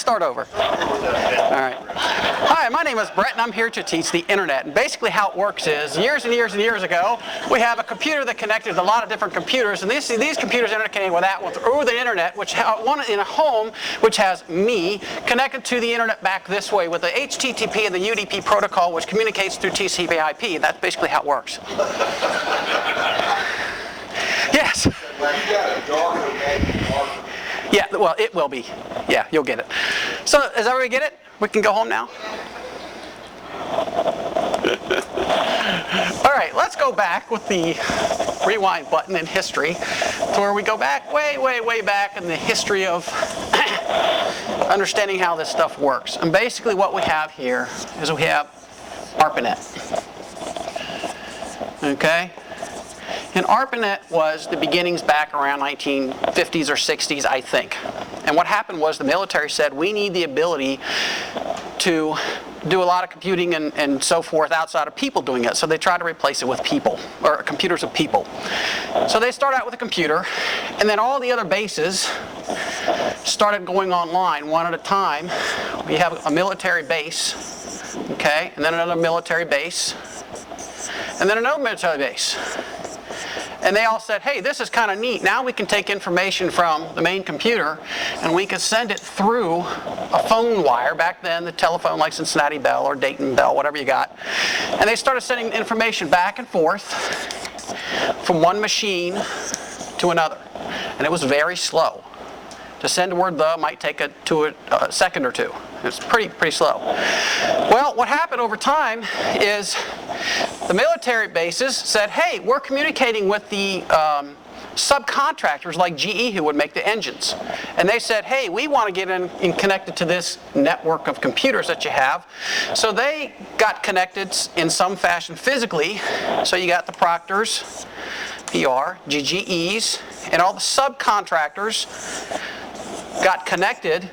start over. All right. Hi, my name is Brett, and I'm here to teach the internet. And basically how it works is, years and years and years ago, we have a computer that connected to a lot of different computers, and these computers interconnected with that one through the internet, which one in a home, which has me, connected to the internet back this way with the HTTP and the UDP protocol, which communicates through TCP/IP. That's basically how it works. Yes. Yeah, well, it will be. Yeah, you'll get it. So, does everybody get it? We can go home now? All right, let's go back with the rewind button in history to where we go back way, way, way back in the history of understanding how this stuff works. And basically what we have here is we have ARPANET. Okay? And ARPANET was the beginnings back around 1950s or 60s, I think. And what happened was the military said, we need the ability to do a lot of computing and so forth outside of people doing it. So they tried to replace it with people, or computers with people. So they start out with a computer, and then all the other bases started going online one at a time. We have a military base, okay, and then another military base, and then another military base. And they all said, hey, this is kind of neat. Now we can take information from the main computer and we can send it through a phone wire. Back then, the telephone like Cincinnati Bell or Dayton Bell, whatever you got. And they started sending information back and forth from one machine to another. And it was very slow. To send a word "the" might take a second or two. It's pretty slow. Well, what happened over time is the military bases said, hey, we're communicating with the subcontractors like GE who would make the engines. And they said, hey, we want to get in connected to this network of computers that you have. So they got connected in some fashion physically. So you got the Proctors, PR, GGEs, and all the subcontractors got connected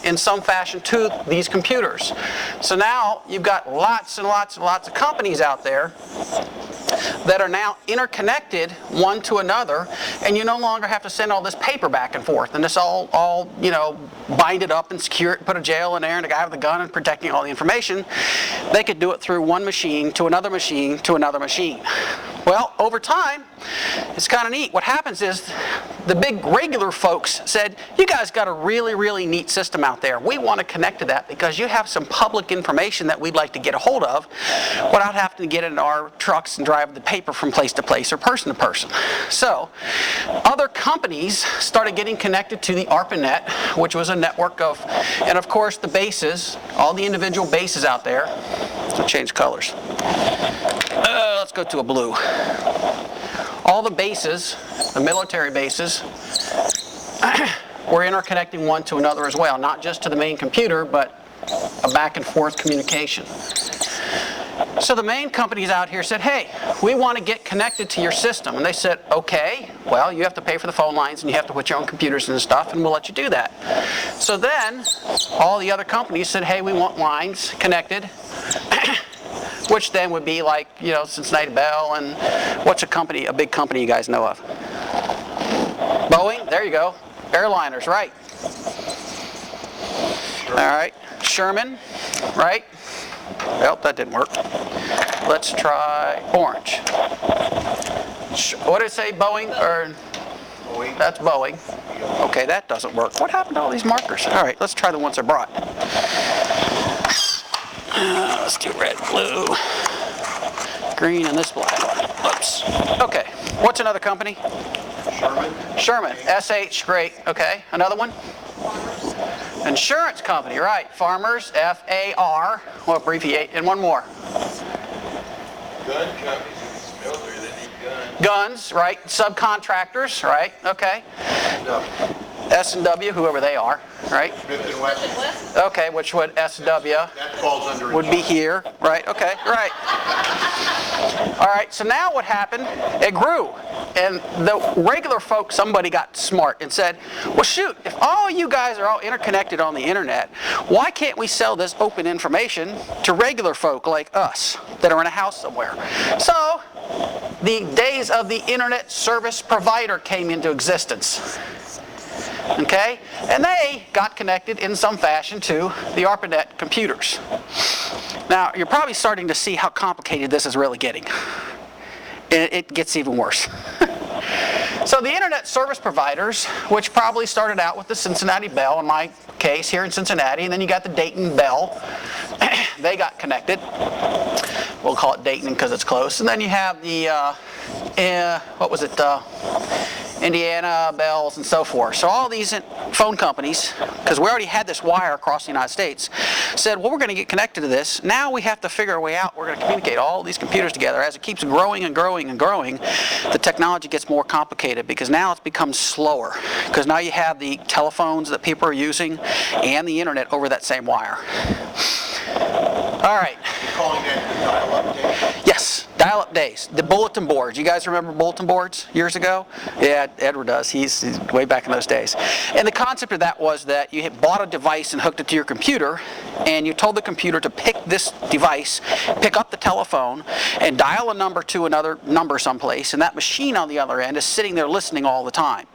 in some fashion to these computers. So now you've got lots and lots and lots of companies out there that are now interconnected one to another, and you no longer have to send all this paper back and forth and this all bind it up and secure it, put a jail in there and a guy with a gun and protecting all the information. They could do it through one machine to another machine to another machine. Well, over time, it's kind of neat. What happens is the big regular folks said, you guys got a really, really neat system out there. We want to connect to that because you have some public information that we'd like to get a hold of without having to get in our trucks and drive the paper from place to place or person to person. So, other companies started getting connected to the ARPANET, which was a network of, and of course the bases, all the individual bases out there. So change colors. Let's go to a blue. All the bases, the military bases, were interconnecting one to another as well, not just to the main computer, but a back and forth communication. So the main companies out here said, hey, we want to get connected to your system. And they said, okay, well, you have to pay for the phone lines and you have to put your own computers and stuff, and we'll let you do that. So then all the other companies said, hey, we want lines connected, which then would be like, Cincinnati Bell, and what's a big company you guys know of? Boeing, there you go. Airliners, right. All right, Sherman, right. Well, that didn't work. Let's try orange. What did it say, Boeing? Or Boeing. That's Boeing. Okay, that doesn't work. What happened to all these markers? All right, let's try the ones I brought. Let's do red, blue, green, and this black one. Oops. Okay, what's another company? Sherman. SH, great. Okay, another one? Insurance company, right. Farmers, FAR. We'll abbreviate. And one more. Gun companies, military, they need guns. Guns, right. Subcontractors, right. Okay. S&W, whoever they are, right? Smith and Wesson. Okay, which would S&W That falls under would be here, right? Okay, right. All right, so now what happened? It grew. And the regular folks, somebody got smart and said, well, shoot, if all you guys are all interconnected on the internet, why can't we sell this open information to regular folk like us that are in a house somewhere? So the days of the internet service provider came into existence. Okay? And they got connected in some fashion to the ARPANET computers. Now, you're probably starting to see how complicated this is really getting. It gets even worse. So the internet service providers, which probably started out with the Cincinnati Bell, in my case, here in Cincinnati, and then you got the Dayton Bell, they got connected. We'll call it Dayton because it's close. And then you have the, Indiana Bells and so forth. So all these phone companies, because we already had this wire across the United States, said, well, we're going to get connected to this. Now we have to figure a way out. We're going to communicate all these computers together. As it keeps growing and growing and growing, the technology gets more complicated because now it's become slower. Because now you have the telephones that people are using and the internet over that same wire. All right. You're calling that the dial-up days? Yes, dial-up days. The bulletin boards. You guys remember bulletin boards years ago? Yeah, Edward does. He's way back in those days. And the concept of that was that you had bought a device and hooked it to your computer, and you told the computer to pick this device, pick up the telephone, and dial a number to another number someplace, and that machine on the other end is sitting there listening all the time.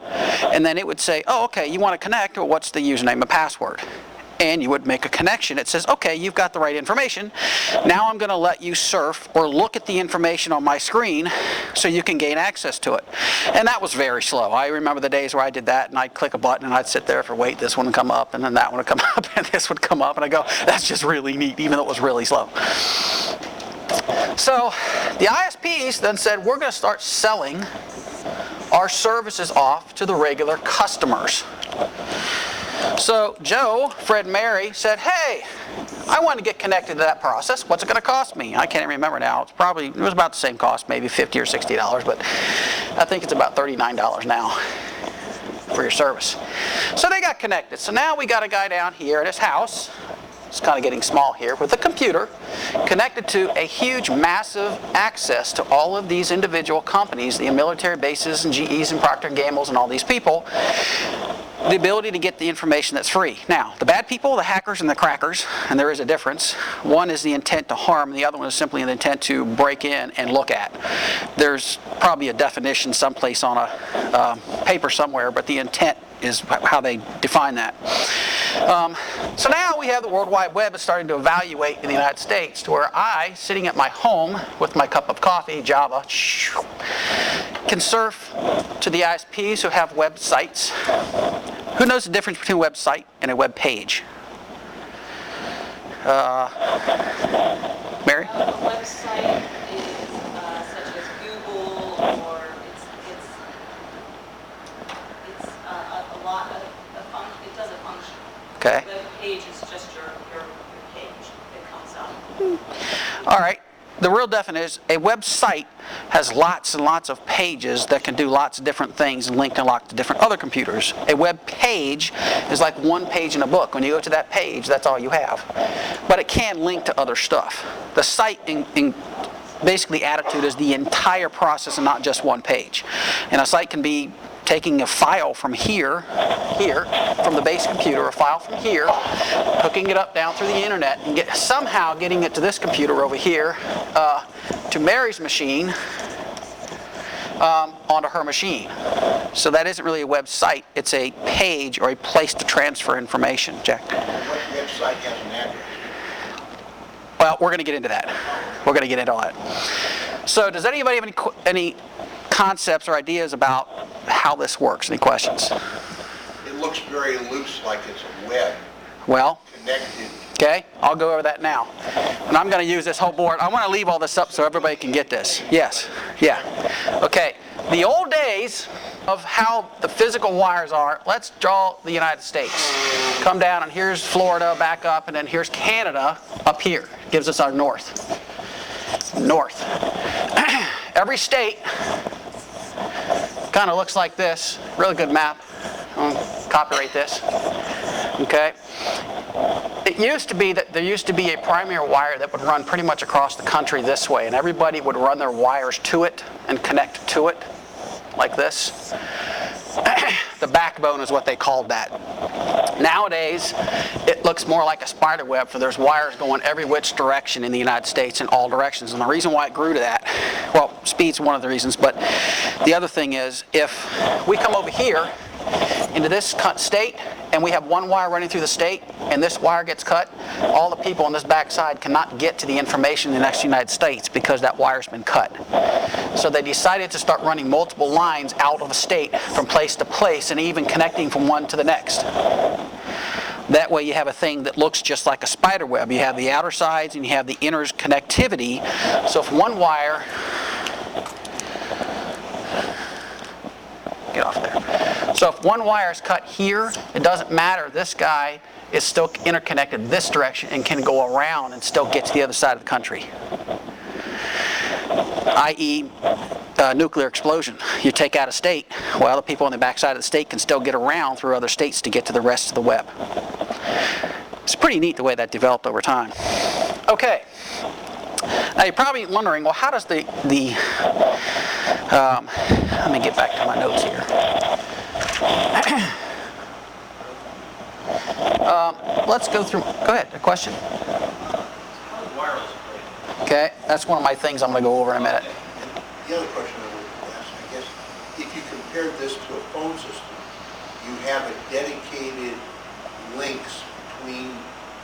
And then it would say, oh, okay, you want to connect, or what's the username and password? And you would make a connection. It says, okay, you've got the right information. Now I'm going to let you surf or look at the information on my screen so you can gain access to it. And that was very slow. I remember the days where I did that, and I'd click a button and I'd sit there for wait, this one would come up, and then that one would come up, and this would come up, and I go, that's just really neat, even though it was really slow. So the ISPs then said, we're going to start selling our services off to the regular customers. So Joe, Fred, Mary said, hey, I want to get connected to that process. What's it going to cost me? I can't even remember now. It was about the same cost, maybe $50 or $60, but I think it's about $39 now for your service. So they got connected. So now we got a guy down here at his house. It's kind of getting small here, with a computer connected to a huge, massive access to all of these individual companies, the military bases and GEs and Procter & Gamble's and all these people, the ability to get the information that's free. Now, the bad people, the hackers and the crackers, and there is a difference. One is the intent to harm, and the other one is simply the intent to break in and look at. There's probably a definition someplace on a paper somewhere, but the intent is how they define that. So now we have the World Wide Web is starting to evaluate in the United States, to where I, sitting at my home with my cup of coffee, Java, can surf to the ISPs who have websites. Who knows the difference between a website and a web page? Mary? A website is such as Google, or it's a lot of it does a function. Okay. Web page is just your page that comes up. All right. The real definition is a website has lots and lots of pages that can do lots of different things and link to lots of different other computers. A web page is like one page in a book. When you go to that page, that's all you have. But it can link to other stuff. The site in basically attitude is the entire process and not just one page. And a site can be taking a file from here, from the base computer, a file from here, hooking it up down through the internet, and somehow getting it to this computer over here, to Mary's machine, onto her machine. So that isn't really a website, it's a page or a place to transfer information. Jack? What website has an address? Well, we're going to get into that. We're going to get into all that. So does anybody have any concepts or ideas about how this works? Any questions? It looks very loose, like it's a web Well, connected. okay, I'll go over that now. And I'm going to use this whole board. I want to leave all this up so everybody can get this. Yes, yeah. Okay, the old days of how the physical wires are, let's draw the United States. Come down, and here's Florida, back up, and then here's Canada up here. Gives us our north. North. Every state kind of looks like this. Really good map. I'll copyright this. Okay. It used to be that there used to be a primary wire that would run pretty much across the country this way, and everybody would run their wires to it and connect to it like this. The backbone is what they called that. Nowadays, it looks more like a spider web, for there's wires going every which direction in the United States in all directions. And the reason why it grew to that, well, speed's one of the reasons, but the other thing is, if we come over here into this state, and we have one wire running through the state, and this wire gets cut, all the people on this back side cannot get to the information in the next United States because that wire's been cut. So they decided to start running multiple lines out of a state from place to place, and even connecting from one to the next. That way you have a thing that looks just like a spider web. You have the outer sides and you have the inner connectivity. So if one wire, get off there. So if one wire is cut here, it doesn't matter. This guy is still interconnected this direction and can go around and still get to the other side of the country. I.e., nuclear explosion. You take out a state, well, the people on the back side of the state can still get around through other states to get to the rest of the web. It's pretty neat the way that developed over time. Okay. Now you're probably wondering, well, how does let me get back to my notes here. Let's go through, go ahead, a question. Okay, that's one of my things I'm going to go over in a minute. The other question I would ask, I guess, if you compared this to a phone system, you have a dedicated links between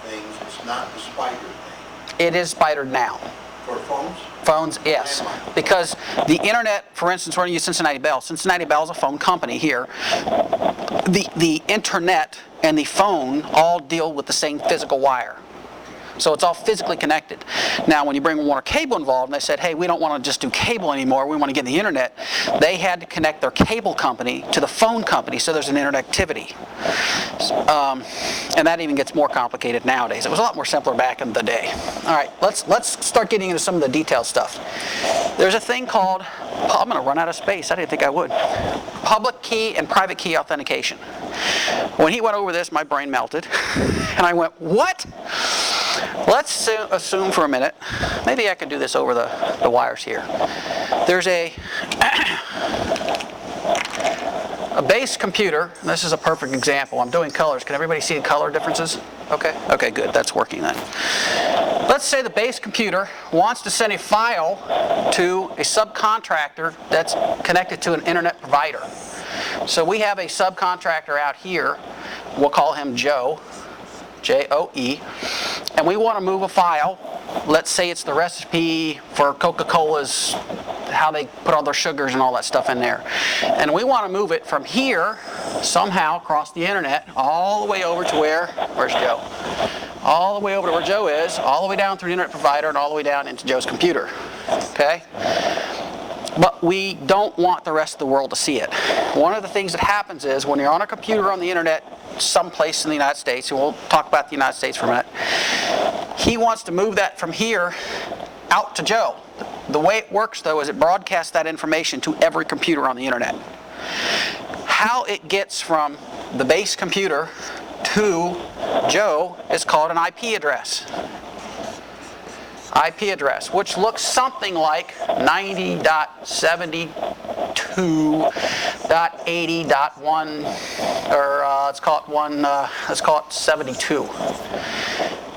things. It's not the spider thing. It is spidered now. For phones? Phones, yes. Because the internet, for instance, we're going to use Cincinnati Bell. Cincinnati Bell is a phone company here. The internet and the phone all deal with the same physical wire. So it's all physically connected. Now, when you bring Warner Cable involved, and they said, hey, we don't want to just do cable anymore, we want to get the internet, they had to connect their cable company to the phone company, so there's an interactivity. And that even gets more complicated nowadays. It was a lot more simpler back in the day. All right, let's start getting into some of the detailed stuff. There's a thing called, I'm going to run out of space, I didn't think I would, public key and private key authentication. When he went over this, my brain melted, and I went, what? Let's assume for a minute, maybe I can do this over the wires here. There's a base computer. This is a perfect example. I'm doing colors. Can everybody see the color differences? Okay? Okay, good. That's working then. Let's say the base computer wants to send a file to a subcontractor that's connected to an internet provider. So we have a subcontractor out here. We'll call him Joe. J-O-E, and we want to move a file. Let's say it's the recipe for Coca-Cola's, how they put all their sugars and all that stuff in there. And we want to move it from here, somehow across the internet, all the way over to where's Joe? All the way over to where Joe is, all the way down through the internet provider, and all the way down into Joe's computer. Okay? But we don't want the rest of the world to see it. One of the things that happens is when you're on a computer on the internet someplace in the United States, and we'll talk about the United States for a minute, he wants to move that from here out to Joe. The way it works, though, is it broadcasts that information to every computer on the internet. How it gets from the base computer to Joe is called an IP address. IP address, which looks something like 90.72.80.1, or let's call it 72.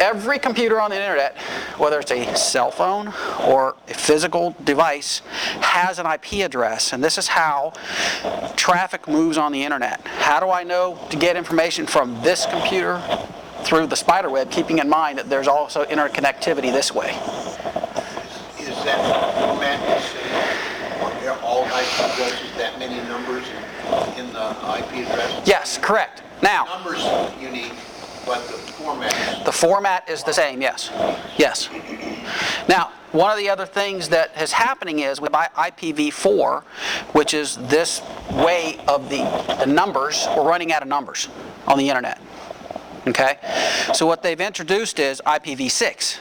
Every computer on the internet, whether it's a cell phone or a physical device, has an IP address, and this is how traffic moves on the internet. How do I know to get information from this computer through the spider web, keeping in mind that there's also interconnectivity this way? Is that format the same on all IP addresses, that many numbers in the IP address? Yes, correct. Now, numbers unique, but the format. The format is the same, yes. Yes. Now, one of the other things that is happening is with IPv4, which is this way of the numbers, we're running out of numbers on the internet. Okay? So what they've introduced is IPv6,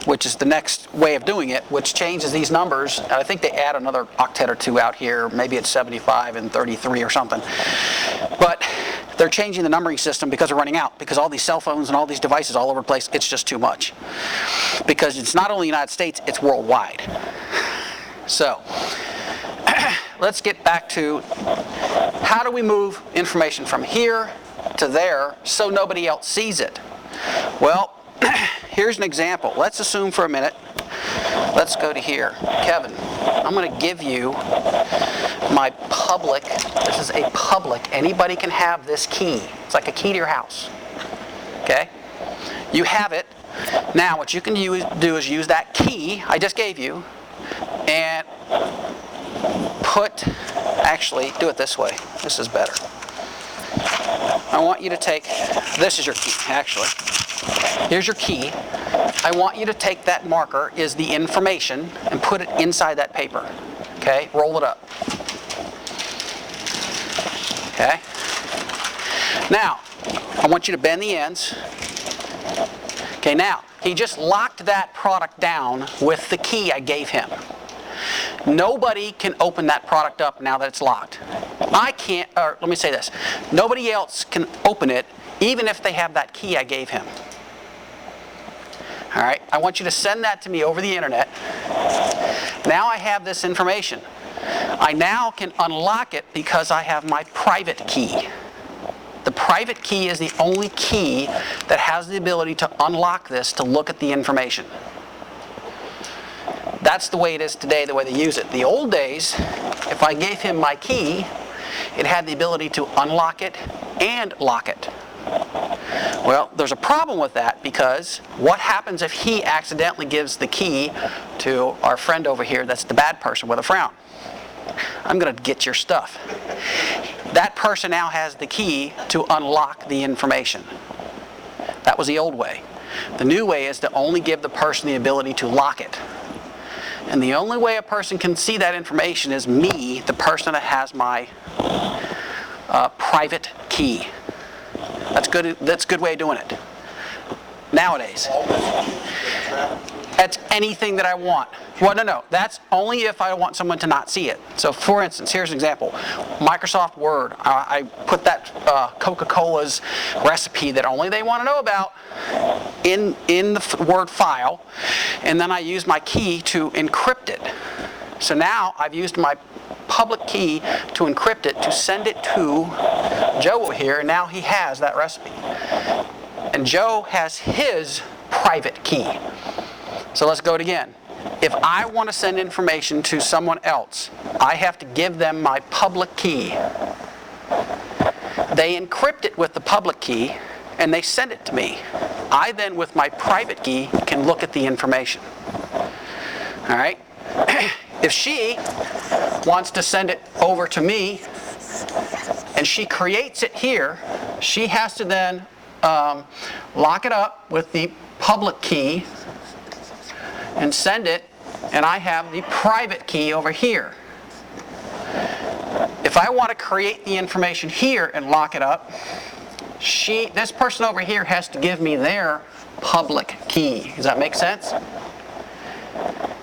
which is the next way of doing it, which changes these numbers. I think they add another octet or two out here. Maybe it's 75 and 33 or something. But they're changing the numbering system because they're running out. Because all these cell phones and all these devices all over the place, it's just too much. Because it's not only the United States, it's worldwide. So, let's get back to how do we move information from here to there so nobody else sees it? Well, here's an example. Let's assume for a minute, let's go to here. Kevin, I'm going to give you my public, this is a public, anybody can have this key. It's like a key to your house. Okay? You have it. Now what you can do is use that key I just gave you and actually do it this way. This is better. I want you to take, this is your key actually. Here's your key. I want you to take that marker, is the information, and put it inside that paper. Okay? Roll it up. Okay? Now, I want you to bend the ends. Okay, now, he just locked that product down with the key I gave him. Nobody can open that product up now that it's locked. I can't, or let me say this. Nobody else can open it even if they have that key I gave him. All right, I want you to send that to me over the internet. Now I have this information. I now can unlock it because I have my private key. The private key is the only key that has the ability to unlock this to look at the information. That's the way it is today, the way they use it. The old days, if I gave him my key, it had the ability to unlock it and lock it. Well, there's a problem with that because what happens if he accidentally gives the key to our friend over here that's the bad person with a frown? I'm going to get your stuff. That person now has the key to unlock the information. That was the old way. The new way is to only give the person the ability to lock it. And the only way a person can see that information is me, the person that has my private key. That's good. That's a good way of doing it. Nowadays. That's anything that I want. Well, no. That's only if I want someone to not see it. So, for instance, here's an example. Microsoft Word. I put that Coca-Cola's recipe that only they want to know about in the Word file, and then I use my key to encrypt it. So now I've used my public key to encrypt it, to send it to Joe over here, and now he has that recipe. And Joe has his private key. So let's go it again. If I want to send information to someone else, I have to give them my public key. They encrypt it with the public key, and they send it to me. I then, with my private key, can look at the information. All right? If she wants to send it over to me, and she creates it here, she has to then lock it up with the public key and send it, and I have the private key over here. If I want to create the information here and lock it up, this person over here has to give me their public key. Does that make sense?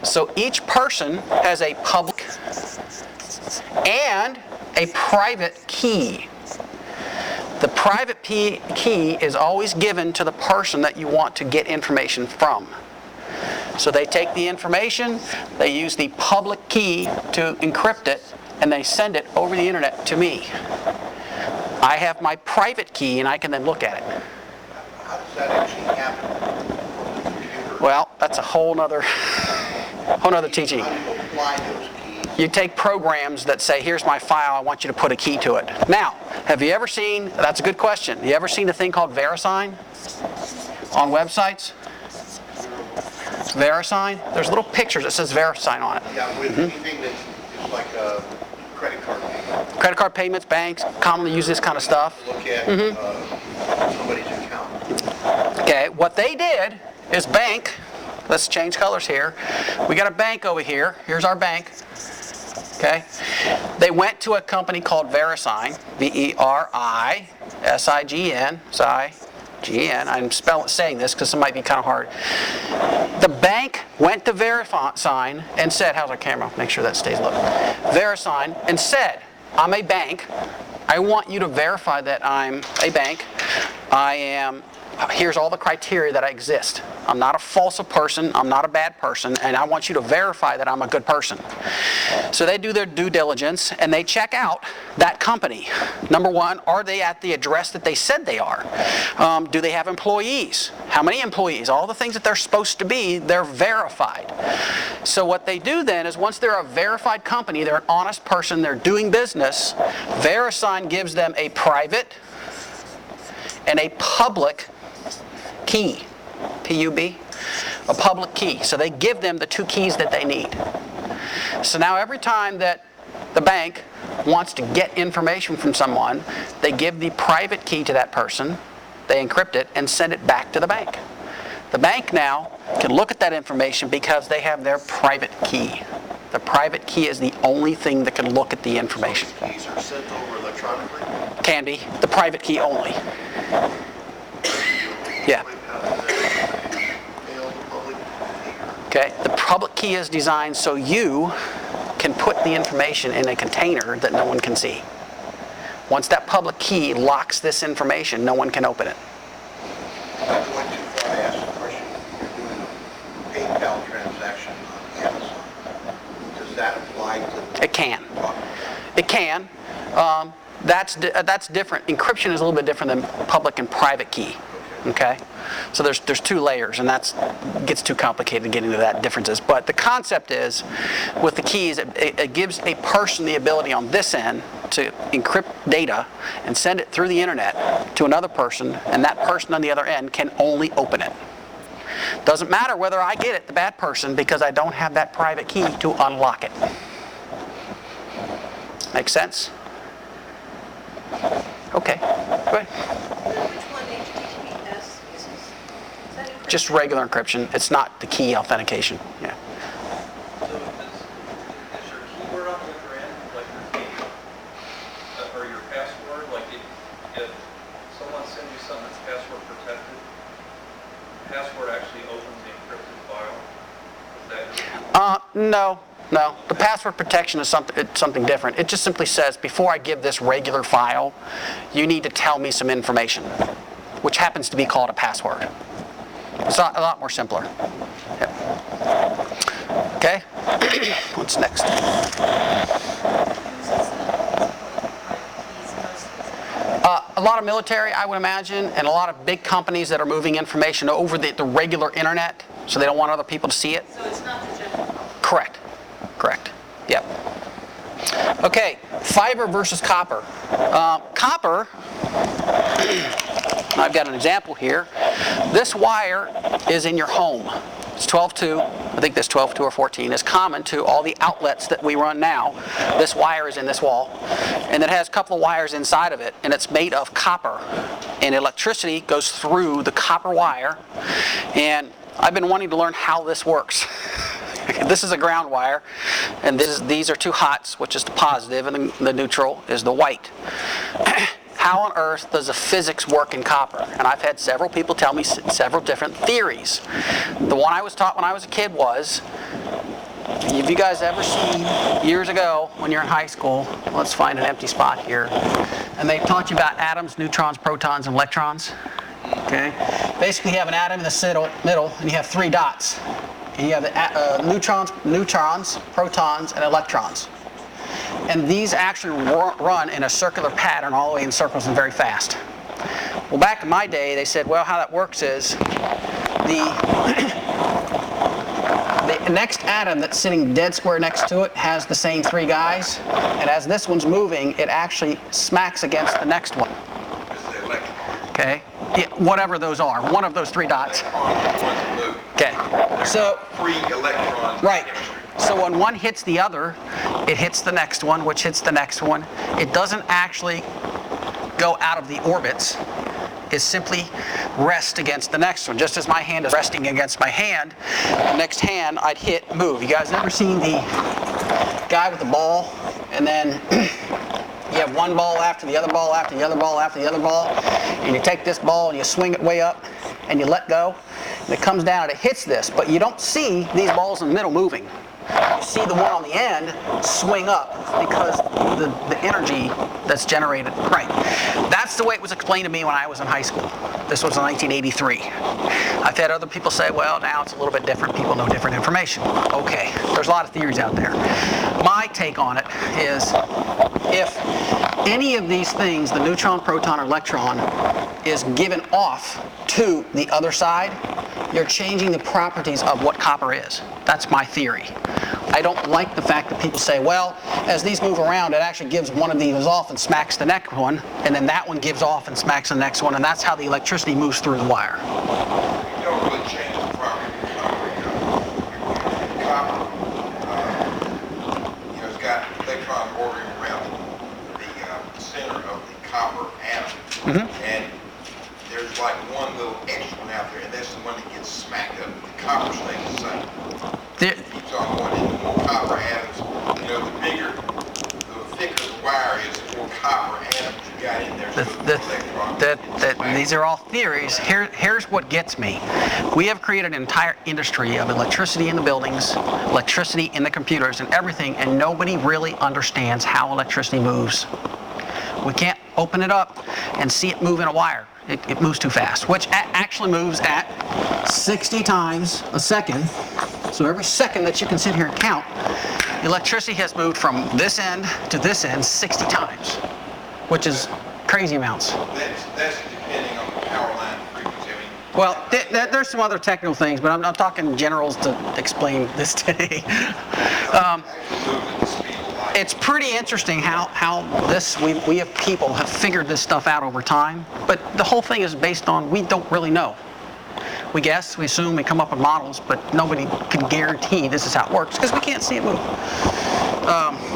So each person has a public and a private key. The private key is always given to the person that you want to get information from. So they take the information, they use the public key to encrypt it, and they send it over the internet to me. I have my private key, and I can then look at it. How does that actually happen? Well, that's a whole nother teaching. How do you apply those keys? You take programs that say, here's my file, I want you to put a key to it. Now, have you ever seen, that's a good question, you ever seen a thing called VeriSign on websites? VeriSign? There's little pictures that says VeriSign on it. Yeah, with anything that is like a credit card payment. Credit card payments, banks commonly use this kind of stuff. Look at somebody's account. Okay, what they did is bank, let's change colors here. We got a bank over here. Here's our bank. Okay, they went to a company called VeriSign, VeriSign, I'm saying this because it might be kind of hard. The bank went to VeriSign and said, how's our camera? Make sure that stays low. VeriSign and said, I'm a bank. I want you to verify that I'm a bank. I am here's all the criteria that I exist. I'm not a false person, I'm not a bad person, and I want you to verify that I'm a good person. So they do their due diligence and they check out that company. Number one, are they at the address that they said they are? Do they have employees? How many employees? All the things that they're supposed to be, they're verified. So what they do then is once they're a verified company, they're an honest person, they're doing business, VeriSign gives them a private and a public key, P-U-B, a public key. So they give them the two keys that they need. So now every time that the bank wants to get information from someone, they give the private key to that person, they encrypt it, and send it back to the bank. The bank now can look at that information because they have their private key. The private key is the only thing that can look at the information. So keys are sent over electronically? Can be. The private key only. Yeah. Okay. The public key is designed so you can put the information in a container that no one can see. Once that public key locks this information, no one can open it. I went too far to ask the question. You're doing a PayPal transaction on Amazon. Does that apply to? It can. It can. That's different. Encryption is a little bit different than public and private key. Okay? So there's two layers, and that gets too complicated to get into that differences. But the concept is, with the keys, it gives a person the ability on this end to encrypt data and send it through the internet to another person, and that person on the other end can only open it. Doesn't matter whether I get it, the bad person, because I don't have that private key to unlock it. Make sense? Okay, go ahead. Which one HTTPS uses? Is that encryption? Just regular encryption. It's not the key authentication. Yeah. So is your keyword on the other end, like your key, or your password? Like if someone sends you something that's password protected, the password actually opens the encrypted file? Is that No. The password protection is something different. It just simply says, before I give this regular file, you need to tell me some information, which happens to be called a password. It's a lot more simpler. Yep. Okay? What's next? A lot of military, I would imagine, and a lot of big companies that are moving information over the regular internet, so they don't want other people to see it. So it's not the general public? Correct. Yep. Okay, fiber versus copper. Copper, I've got an example here. This wire is in your home. It's 12-2, I think this 12-2 or 14 is common to all the outlets that we run now. This wire is in this wall, and it has a couple of wires inside of it, and it's made of copper. And electricity goes through the copper wire, and I've been wanting to learn how this works. This is a ground wire, and these are two hots, which is the positive, and the neutral is the white. How on earth does the physics work in copper? And I've had several people tell me several different theories. The one I was taught when I was a kid was, have you guys ever seen, years ago, when you're in high school, let's find an empty spot here, and they taught you about atoms, neutrons, protons, and electrons? Okay? Basically, you have an atom in the middle, and you have three dots. And you have the neutrons, protons, and electrons. And these actually run in a circular pattern all the way in circles and very fast. Well, back in my day, they said, well, how that works is the next atom that's sitting dead square next to it has the same three guys. And as this one's moving, it actually smacks against the next one. Okay? Yeah, whatever those are, one of those three dots. Okay. So, free electrons. right. So when one hits the other, it hits the next one, which hits the next one. It doesn't actually go out of the orbits. It simply rests against the next one. Just as my hand is resting against my hand, the next hand I'd hit move. You guys ever seen the guy with the ball, and then you have one ball after the other ball after the other ball after the other ball, and you take this ball and you swing it way up and you let go, and it comes down and it hits this, but you don't see these balls in the middle moving. you see the one on the end swing up because the energy that's generated. Right. That's the way it was explained to me when I was in high school. This was in 1983. I've had other people say, well, now it's a little bit different. People know different information. Okay. There's a lot of theories out there. My take on it is if any of these things, the neutron, proton, or electron, is given off to the other side, you're changing the properties of what copper is. That's my theory. I don't like the fact that people say, well, as these move around, it actually gives one of these off and smacks the next one, and then that one gives off and smacks the next one, and that's how the electricity moves through the wire. You don't really change the property of copper. Copper, it's got electrons orbiting around the center of the copper atom, and there's like one little extra one out there, and that's the one that gets smacked up. The copper stays the same. It keeps on going in. The more copper atoms, the bigger, the thicker the wire is, the more copper atoms you got in there. So the electrons these are all theories. Here's what gets me. We have created an entire industry of electricity in the buildings, electricity in the computers, and everything, and nobody really understands how electricity moves. We can't open it up and see it move in a wire. It moves too fast, which actually moves at 60 times a second. So every second that you can sit here and count, electricity has moved from this end to this end 60 times, which is crazy amounts. That's depending on the power line frequency. Well, there's some other technical things, but I'm talking generals to explain this today. It's pretty interesting how we have people have figured this stuff out over time, but the whole thing is based on we don't really know. We guess, we assume, we come up with models, but nobody can guarantee this is how it works because we can't see it move.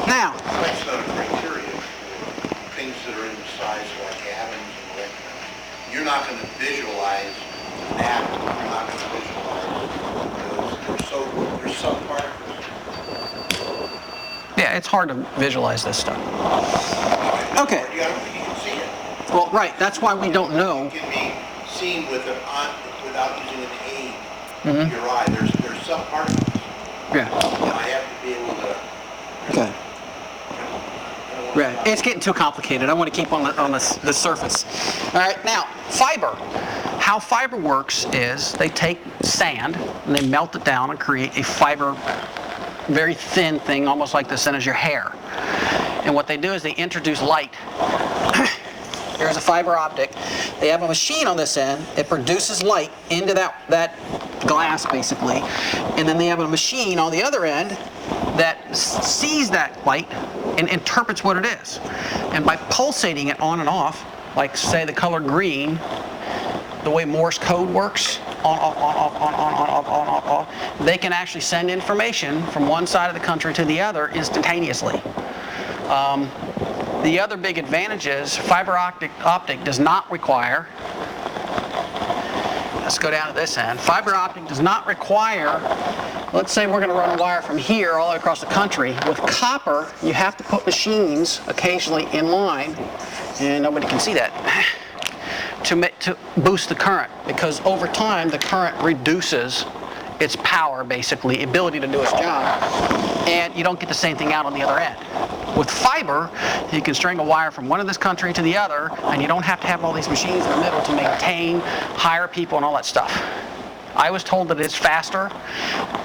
Now, That's not a criteria for things that are in the size like atoms and electrons. You're not going to visualize an atom. You're not going to visualize those. There's some particles. yeah, it's hard to visualize this stuff. Okay. You can see it. Well, right. That's why we don't know. It can be seen without using an aid in your eye. There's some particles. Yeah. And I have to be able to. Okay. Right. It's getting too complicated. I want to keep on the surface. All right. Now, fiber. How fiber works is they take sand and they melt it down and create a fiber, very thin thing, almost like the thin as your hair. And what they do is they introduce light. Here's a fiber optic. They have a machine on this end. It produces light into that glass, basically. And then they have a machine on the other end that sees that light and interprets what it is. And by pulsating it on and off, like say the color green, the way Morse code works, on, off, they can actually send information from one side of the country to the other instantaneously. The other big advantage is fiber optic does not require, let's go down to this end, fiber optic does not require, let's say we're going to run a wire from here all the way across the country. With copper, you have to put machines occasionally in line, and nobody can see that, to boost the current, because over time the current reduces its power, basically, ability to do its job, and you don't get the same thing out on the other end. With fiber, you can string a wire from one of this country to the other, and you don't have to have all these machines in the middle to maintain, hire people, and all that stuff. I was told that it's faster.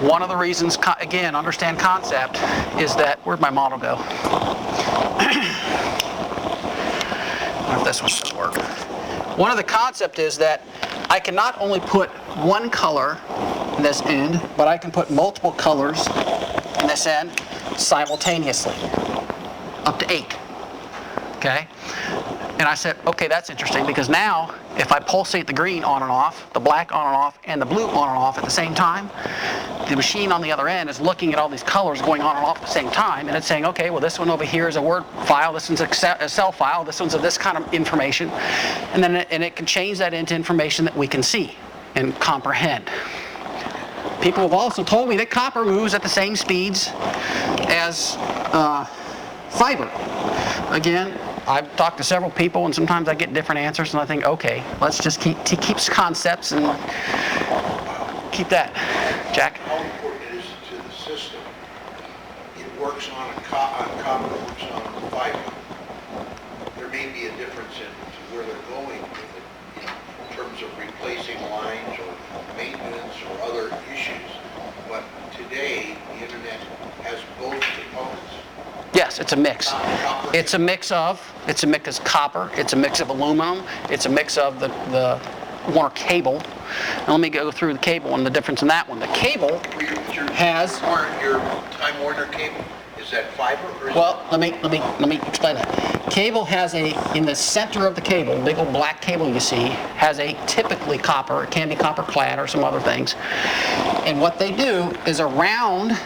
One of the reasons, again, understand concept, is that, where'd my model go? I wonder if this one should work. One of the concept is that I can not only put one color in this end, but I can put multiple colors in this end simultaneously, up to 8. Okay? And I said, okay, that's interesting, because now if I pulsate the green on and off, the black on and off, and the blue on and off at the same time, the machine on the other end is looking at all these colors going on and off at the same time, and it's saying, okay, well, this one over here is a Word file, this one's a cell file, this one's this kind of information, and then it can change that into information that we can see and comprehend. People have also told me that copper moves at the same speeds as fiber. Again, I've talked to several people, and sometimes I get different answers, and I think, okay, let's just keep concepts and keep that. Jack? How important it is to the system works on copper works on fiber, there may be a difference in where they're going with it, in terms of replacing lines or maintenance or other issues. But today, the internet has both components. Yes, it's a mix. Copper. It's a mix of copper, it's a mix of aluminum, it's a mix of the Warner cable. Now let me go through the cable and the difference in that one. The cable has... Your Time Warner cable, is that fiber or is Well, let me explain that. Cable has in the center of the cable, big old black cable you see, has a typically copper, it can be copper clad or some other things. And what they do is around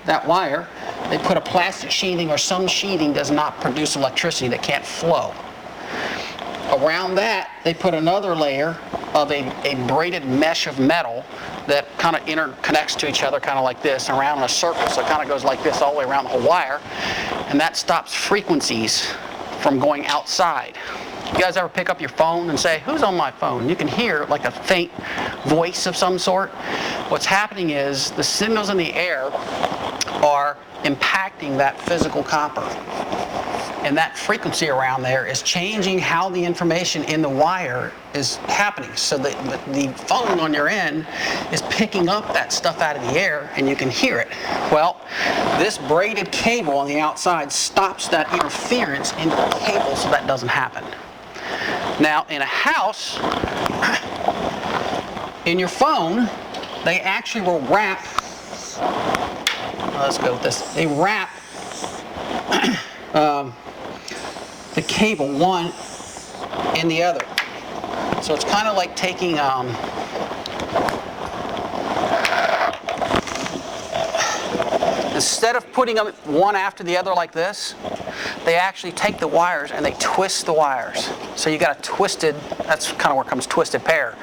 that wire, they put a plastic sheathing, or some sheathing does not produce electricity that can't flow. Around that, they put another layer of a braided mesh of metal that kind of interconnects to each other, kind of like this, around in a circle, so it kind of goes like this all the way around the whole wire, and that stops frequencies from going outside. You guys ever pick up your phone and say, "Who's on my phone?" You can hear like a faint voice of some sort. What's happening is the signals in the air are impacting that physical copper. And that frequency around there is changing how the information in the wire is happening. So the phone on your end is picking up that stuff out of the air and you can hear it. Well, this braided cable on the outside stops that interference into the cable so that doesn't happen. Now, in a house, in your phone, they actually will wrap, let's go with this, they wrap the cable one in the other. So it's kind of like taking instead of putting them one after the other like this, they actually take the wires and they twist the wires. So you got a twisted, that's kind of where comes twisted pair.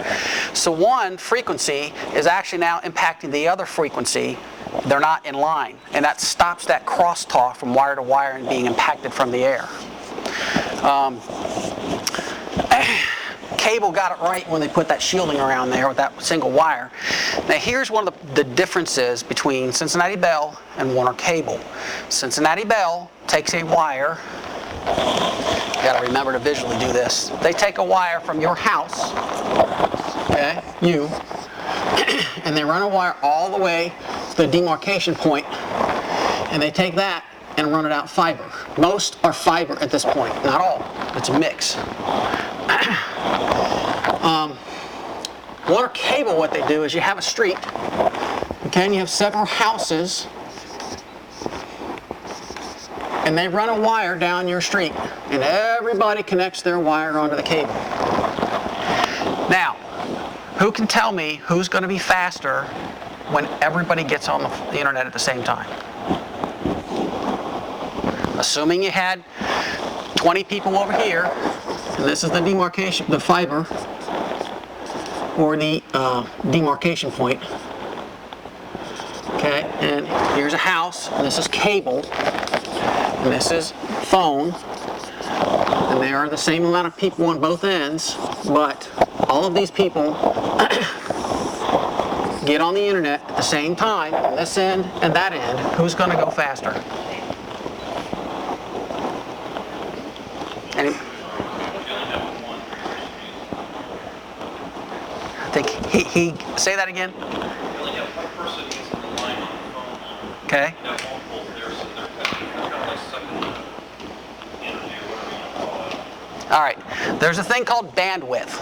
So one frequency is actually now impacting the other frequency. They're not in line, and that stops that crosstalk from wire to wire and being impacted from the air. Cable got it right when they put that shielding around there with that single wire. Now here's one of the differences between Cincinnati Bell and Warner Cable. Cincinnati Bell takes a wire, you got to remember to visually do this. They take a wire from your house, okay, and they run a wire all the way to the demarcation point, and they take that and run it out fiber. Most are fiber at this point, not all. It's a mix. Water cable, what they do is you have a street, okay, and you have several houses, and they run a wire down your street, and everybody connects their wire onto the cable. Now, who can tell me who's going to be faster when everybody gets on the internet at the same time? Assuming you had 20 people over here, and this is the demarcation, the fiber, or the demarcation point. Okay, and here's a house, and this is cable, and this is phone, and there are the same amount of people on both ends, but all of these people get on the internet at the same time, on this end and that end. Who's going to go faster? Any? I think he say that again. You only have one person using the line on the phone. Okay. You have multiple there, so they're kind of like sucking the energy or whatever you want to call it. All right. There's a thing called bandwidth,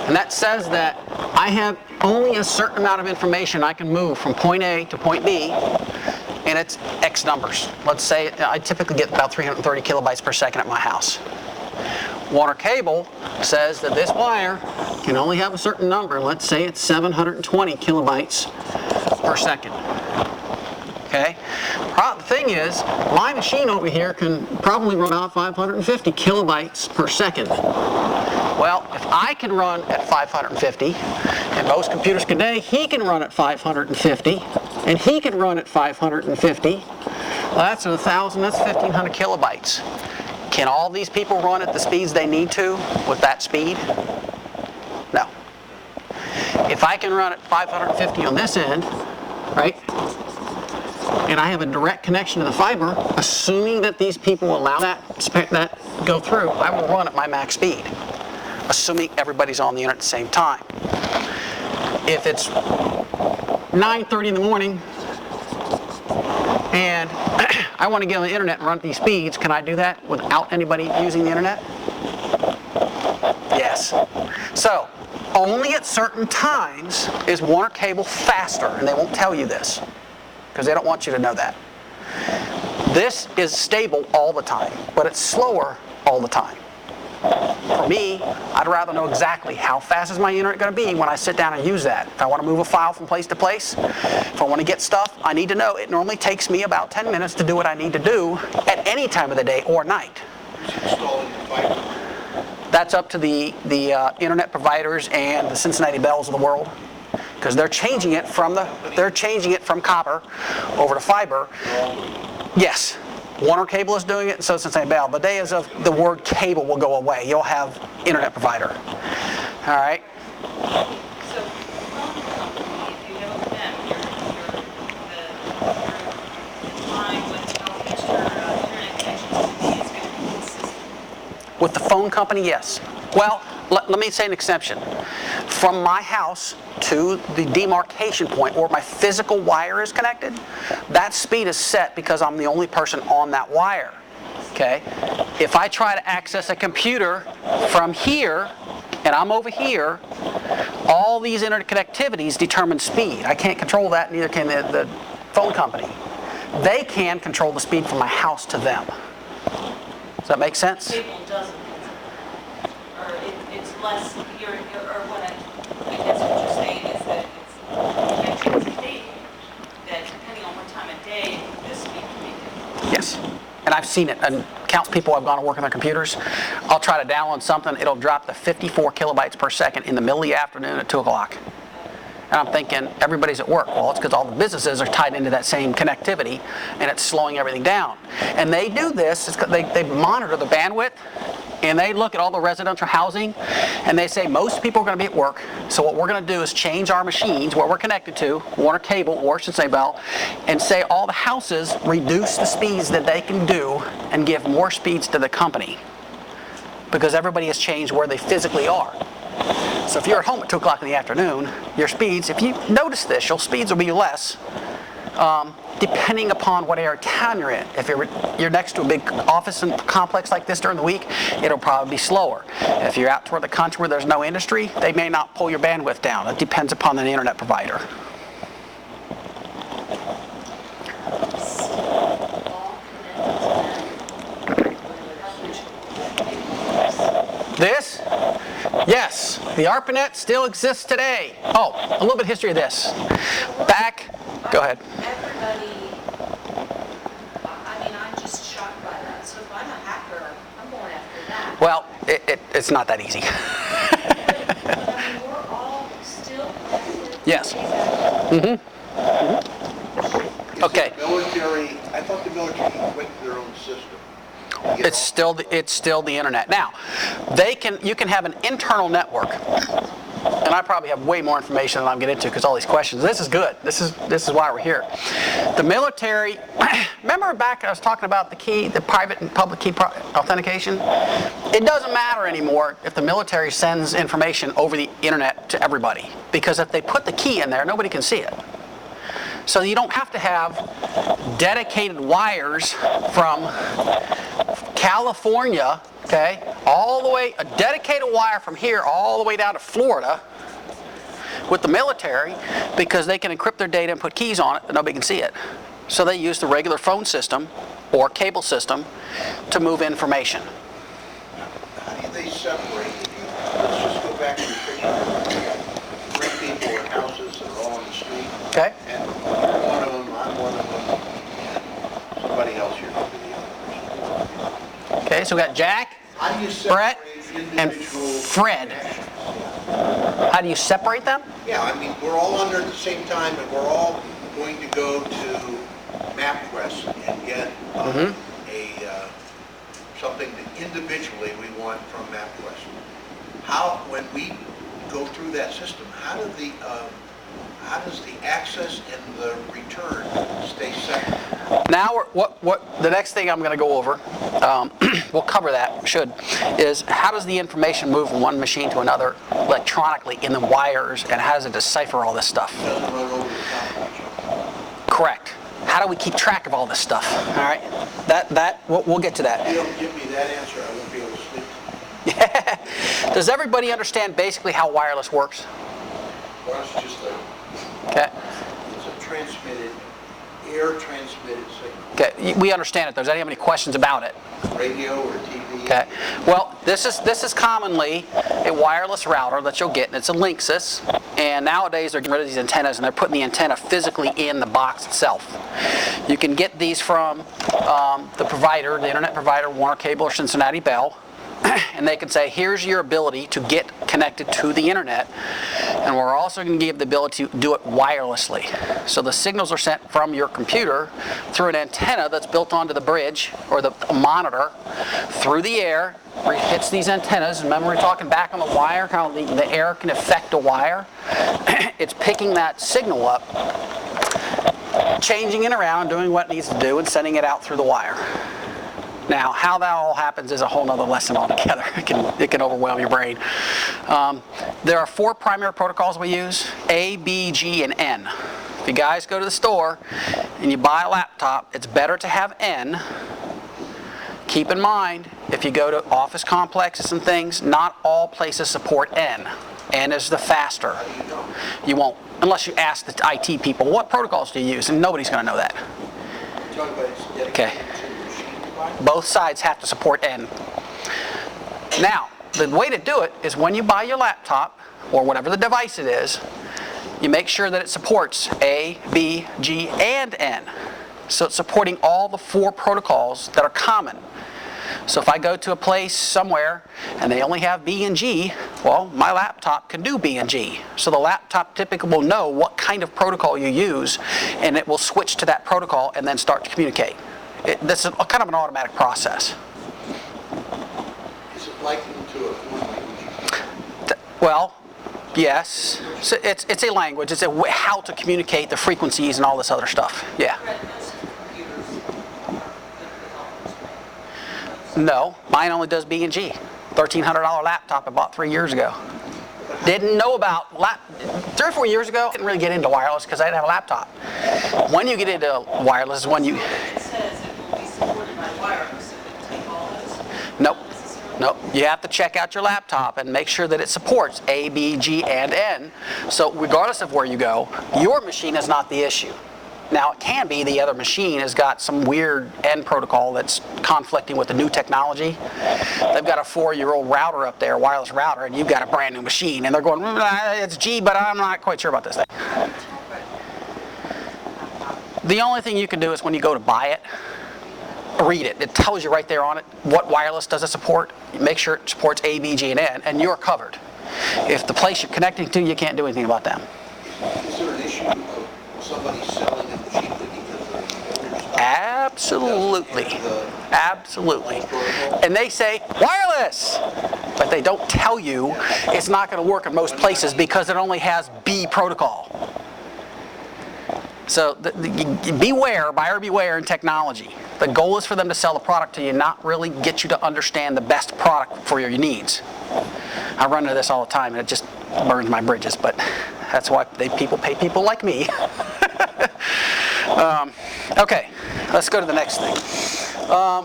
and that says that I have only a certain amount of information I can move from point A to point B, and it's X numbers. Let's say I typically get about 330 kilobytes per second at my house. Water cable says that this wire can only have a certain number. Let's say it's 720 kilobytes per second. Okay? The thing is, my machine over here can probably run out 550 kilobytes per second. Well, if I can run at 550, and most computers today, he can run at 550, and he can run at 550, well, that's 1,000, that's 1,500 kilobytes. Can all these people run at the speeds they need to with that speed? No. If I can run at 550 on this end, right? and I have a direct connection to the fiber, assuming that these people allow that go through, I will run at my max speed, assuming everybody's on the internet at the same time. If it's 9:30 in the morning and I want to get on the internet and run at these speeds, can I do that without anybody using the internet? Yes. So, only at certain times is Warner Cable faster, and they won't tell you this because they don't want you to know that. This is stable all the time, but it's slower all the time. For me, I'd rather know exactly how fast is my internet going to be when I sit down and use that. If I want to move a file from place to place, if I want to get stuff, I need to know it normally takes me about 10 minutes to do what I need to do at any time of the day or night. Who's installing the fiber? That's up to the internet providers and the Cincinnati Bells of the world, because they're changing it from copper over to fiber. Yes. Warner Cable is doing it, and so is Cincinnati Bell. The day of the word cable will go away. You'll have internet provider. All right? So, if you know them, you're fine with how fast your internet connection is going to be consistent. With the phone company, yes. Well, let me say an exception. From my house to the demarcation point where my physical wire is connected, that speed is set because I'm the only person on that wire. Okay? If I try to access a computer from here and I'm over here, all these internet connectivities determine speed. I can't control that, neither can the phone company. They can control the speed from my house to them. Does that make sense? Cable doesn't, or it's less, or what I guess what you're saying is that it's connected to data, that depending on what time of day, this speed can be different. Yes. And I've seen it. And countless people I've gone to work on their computers. I'll try to download something. It'll drop to 54 kilobytes per second in the middle of the afternoon at 2 o'clock. And I'm thinking, everybody's at work. Well, it's because all the businesses are tied into that same connectivity, and it's slowing everything down. And they do this, they monitor the bandwidth, and they look at all the residential housing, and they say most people are going to be at work, so what we're going to do is change our machines, where we're connected to, Warner Cable or Cincinnati Bell, and say all the houses reduce the speeds that they can do and give more speeds to the company, because everybody has changed where they physically are. So if you're at home at 2 o'clock in the afternoon, your speeds, if you notice this, your speeds will be less depending upon what area of town you're in. If you're next to a big office and complex like this during the week, it'll probably be slower. If you're out toward the country where there's no industry, they may not pull your bandwidth down. It depends upon the internet provider. This? Yes, the ARPANET still exists today. Oh, a little bit of history of this. Go ahead. Everybody, I mean, I'm just shocked by that. So if I'm a hacker, I'm going after that. Well, it's not that easy. But I mean, we're all still connected. Yes. Okay. Military, I thought the military equipped their own system. It's still the internet. Now, you can have an internal network, and I probably have way more information than I'm getting into because all these questions. This is good. This is why we're here. The military. Remember back I was talking about the private and public key authentication. It doesn't matter anymore if the military sends information over the internet to everybody, because if they put the key in there, nobody can see it. So you don't have to have dedicated wires from California, okay, all the way, a dedicated wire from here all the way down to Florida with the military, because they can encrypt their data and put keys on it and nobody can see it. So they use the regular phone system or cable system to move information. How do they separate? Let's just go back to the picture. You got 3 people in houses that are all on the street. Okay? And you're one of them, I'm one of them, and somebody else here could be the other person. Okay, so we got Jack, How do you Brett, separate and individual Fred. connections? How do you separate them? Yeah, I mean, we're all under at the same time, and we're all going to go to MapQuest and get something that individually we want from MapQuest. When we go through that system, how do the how does the access and the return stay separate? Now, what the next thing I'm going to go over, we'll cover that, is how does the information move from one machine to another electronically in the wires, and how does it decipher all this stuff? It doesn't run over the top of each other. Correct. How do we keep track of all this stuff? All right, we'll get to that. If you don't give me that answer, I won't be able to sleep. Does everybody understand basically how wireless works? Well, it's just Okay. it's a transmitted, air transmitted signal. Okay, we understand it. Does anyone have any questions about it? Radio or TV. Okay. Well, this is commonly a wireless router that you'll get, and it's a Linksys. And nowadays they're getting rid of these antennas, and they're putting the antenna physically in the box itself. You can get these from the provider, the internet provider, Warner Cable or Cincinnati Bell. And they can say, here's your ability to get connected to the internet, and we're also going to give the ability to do it wirelessly. So the signals are sent from your computer through an antenna that's built onto the bridge or the monitor through the air, where it hits these antennas. Remember, we're talking back on the wire, how the air can affect a wire. It's picking that signal up, changing it around, doing what it needs to do, and sending it out through the wire. Now, how that all happens is a whole other lesson altogether. It can overwhelm your brain. There are 4 primary protocols we use: A, B, G, and N. If you guys go to the store and you buy a laptop, it's better to have N. Keep in mind, if you go to office complexes and things, not all places support N. N is the faster. You won't, unless you ask the IT people, what protocols do you use? And nobody's going to know that. You're talking about it's dedicated Okay. to the machine device? Both sides have to support N. Now, the way to do it is when you buy your laptop, or whatever the device it is, you make sure that it supports A, B, G, and N. So it's supporting all the 4 protocols that are common. So if I go to a place somewhere and they only have B and G, well, my laptop can do B and G. So the laptop typically will know what kind of protocol you use, and it will switch to that protocol and then start to communicate. This is kind of an automatic process. Is it likened to a foreign language? Well, yes. So it's a language. It's how to communicate the frequencies and all this other stuff. Yeah. Brett, most computers are good with right? No, mine only does B and G. $1,300 laptop I bought 3 years ago. Didn't know about 3 or 4 years ago. Didn't really get into wireless because I didn't have a laptop. When you get into wireless is when you. It says it will be supported by wireless, so it will take all those. Nope. Not necessarily. Nope. You have to check out your laptop and make sure that it supports A, B, G, and N. So regardless of where you go, your machine is not the issue. Now, it can be the other machine has got some weird N protocol that's conflicting with the new technology. They've got a 4-year-old router up there, wireless router, and you've got a brand new machine, and they're going, it's G, but I'm not quite sure about this thing. The only thing you can do is when you go to buy it, read it. It tells you right there on it what wireless does it support. Make sure it supports A, B, G, and N, and you're covered. If the place you're connecting to, you can't do anything about them. Is there an issue of somebody selling them cheaply because they're older stuff? Absolutely. Absolutely. And they say, wireless! But they don't tell you it's not going to work in most places because it only has B protocol. So beware, buyer beware in technology. The goal is for them to sell the product to you, not really get you to understand the best product for your needs. I run into this all the time and it just burns my bridges, but that's why people pay people like me. Okay, let's go to the next thing.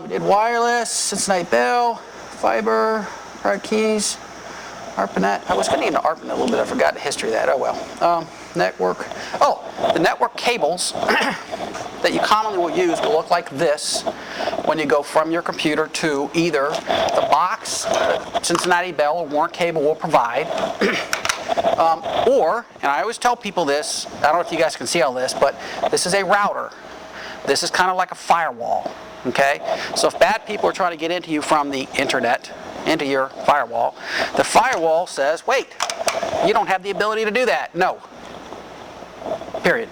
We did wireless, Cincinnati Bell, fiber, hard keys, ARPANET. I was getting into ARPANET a little bit. I forgot the history of that. Oh well. Network. Oh, the network cables that you commonly will use will look like this when you go from your computer to either the box that Cincinnati Bell or Warner Cable will provide, or, and I always tell people this, I don't know if you guys can see all this, but this is a router. This is kind of like a firewall, okay? So if bad people are trying to get into you from the internet, into your firewall, the firewall says, wait, you don't have the ability to do that. No. Period.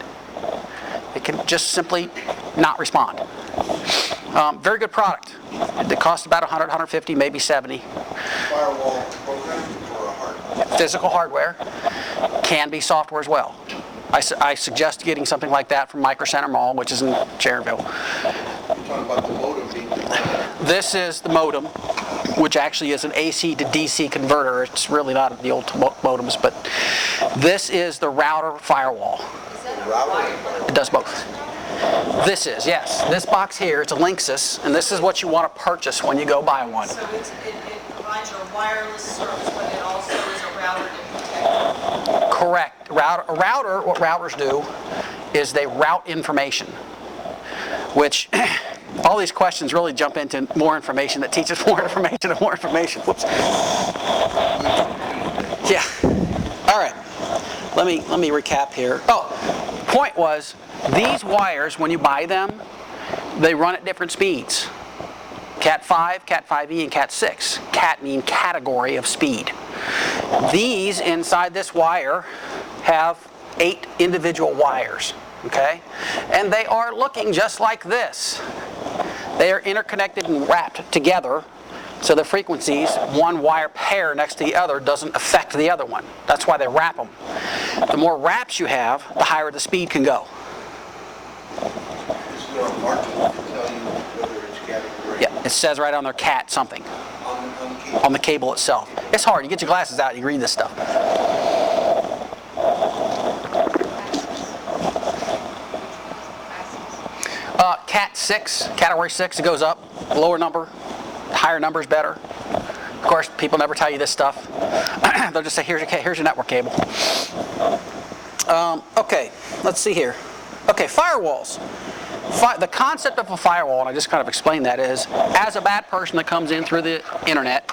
It can just simply not respond. Very good product. It costs about 100, 150, maybe 70. Firewall program or a hardware? Physical hardware. Can be software as well. I suggest getting something like that from Micro Center Mall, which is in Sharonville. You're talking about the modem being divided. This is the modem, which actually is an AC to DC converter. It's really not the old modems, but this is the router firewall. It does both. This is, yes. This box here, it's a Linksys, and this is what you want to purchase when you go buy one. So it provides a wireless service, but it also is a router to protect. Correct. A router, what routers do is they route information, which all these questions really jump into more information that teaches more information and more information. Whoops. Yeah. All right. Let me recap here. Oh, point was, these wires, when you buy them, they run at different speeds. Cat 5, Cat 5e, and Cat 6. Cat mean category of speed. These inside this wire have 8 individual wires, okay? And they are looking just like this. They are interconnected and wrapped together, so the frequencies, one wire pair next to the other, doesn't affect the other one. That's why they wrap them. The more wraps you have, the higher the speed can go. Is there a marking to tell you whether it's category? Yeah, it says right on their cat something, On the cable? on the cable itself. It's hard. You get your glasses out and you read this stuff. Cat 6, category 6, it goes up. Lower number, higher number is better. Of course, people never tell you this stuff. They'll just say, here's your network cable. Okay, let's see here. Okay, firewalls. The concept of a firewall, and I just kind of explained that, is as a bad person that comes in through the internet,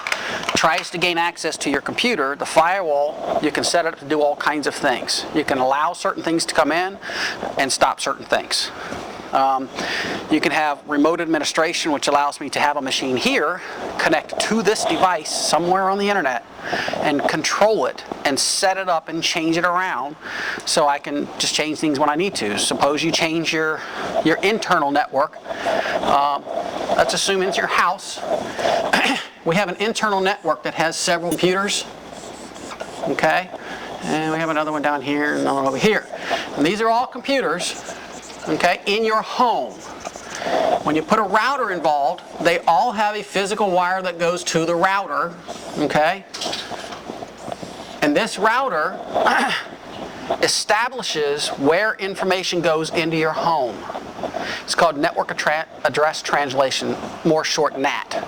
tries to gain access to your computer, the firewall, you can set it up to do all kinds of things. You can allow certain things to come in and stop certain things. You can have remote administration, which allows me to have a machine here connect to this device somewhere on the internet and control it and set it up and change it around so I can just change things when I need to. Suppose you change your internal network. Let's assume it's your house. We have an internal network that has several computers. Okay? And we have another one down here and another one over here. And these are all computers, okay, in your home. When you put a router involved, they all have a physical wire that goes to the router, okay? And this router establishes where information goes into your home. It's called network address translation, more short NAT.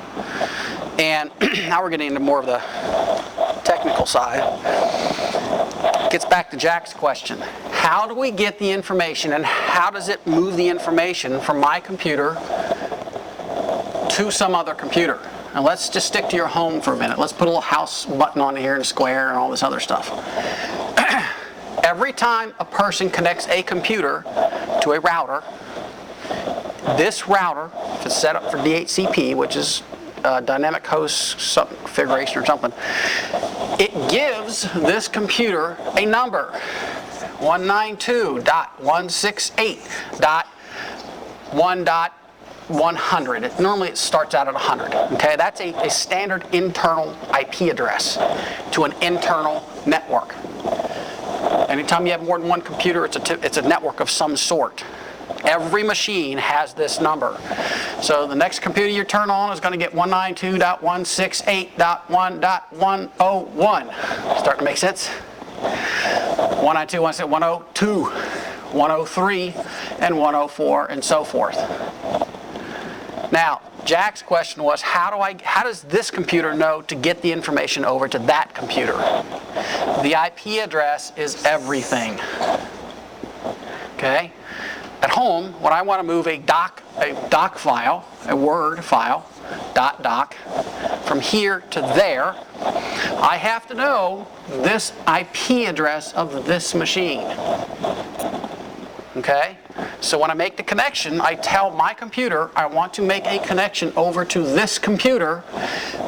And now we're getting into more of the technical side. Gets back to Jack's question. How do we get the information and how does it move the information from my computer to some other computer? And let's just stick to your home for a minute. Let's put a little house button on here and a square and all this other stuff. Every time a person connects a computer to a router, this router, if it's set up for DHCP, which is dynamic host configuration or something, it gives this computer a number, 192.168.1.100. Normally it starts out at 100. Okay, that's a standard internal IP address to an internal network. Anytime you have more than one computer, it's a network of some sort. Every machine has this number. So the next computer you turn on is going to get 192.168.1.101. Starting to make sense? 192.168.102, 103, and 104, and so forth. Now, Jack's question was, how does this computer know to get the information over to that computer? The IP address is everything. Okay? At home, when I want to move a doc file, a Word file, .doc, from here to there, I have to know this IP address of this machine. Okay? So when I make the connection, I tell my computer I want to make a connection over to this computer,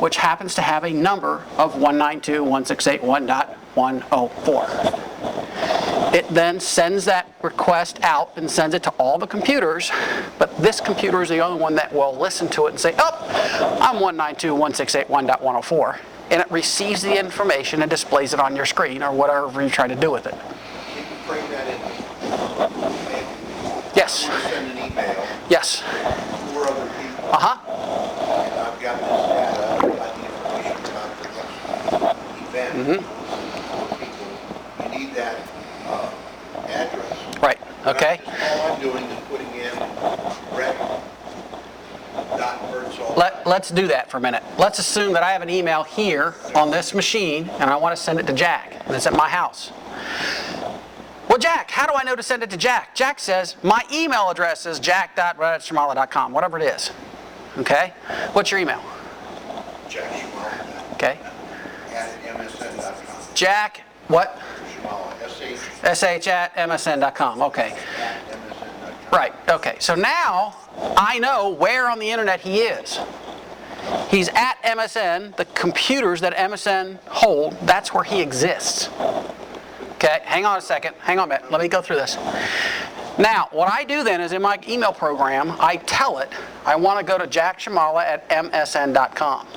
which happens to have a number of 192.168.1.104. It then sends that request out and sends it to all the computers, but this computer is the only one that will listen to it and say, oh, I'm 192.168.1.104, and it receives the information and displays it on your screen or whatever you're trying to do with it. Can you frame that in Yes. I want to send an email Yes. to 4 other people. Uh-huh. And I've got this data, I've got the information about the next event. For people, you need that address. Right, okay. All I'm doing is putting in Brett.Birdsall. Let's do that for a minute. Let's assume that I have an email here on this machine and I want to send it to Jack, and it's at my house. Well, Jack, how do I know to send it to Jack? Jack says, my email address is jack.brett@shamala.com, whatever it is. Okay? What's your email? Jack Shamala. Okay. At MSN.com. Jack, what? Shamala, sh@msn.com. Okay. at MSN.com. Right, okay. So now I know where on the internet he is. He's at MSN, the computers that MSN hold, that's where he exists. Okay, hang on a second. Hang on a minute. Let me go through this. Now, what I do then is in my email program, I tell it I want to go to jackshamala@msn.com.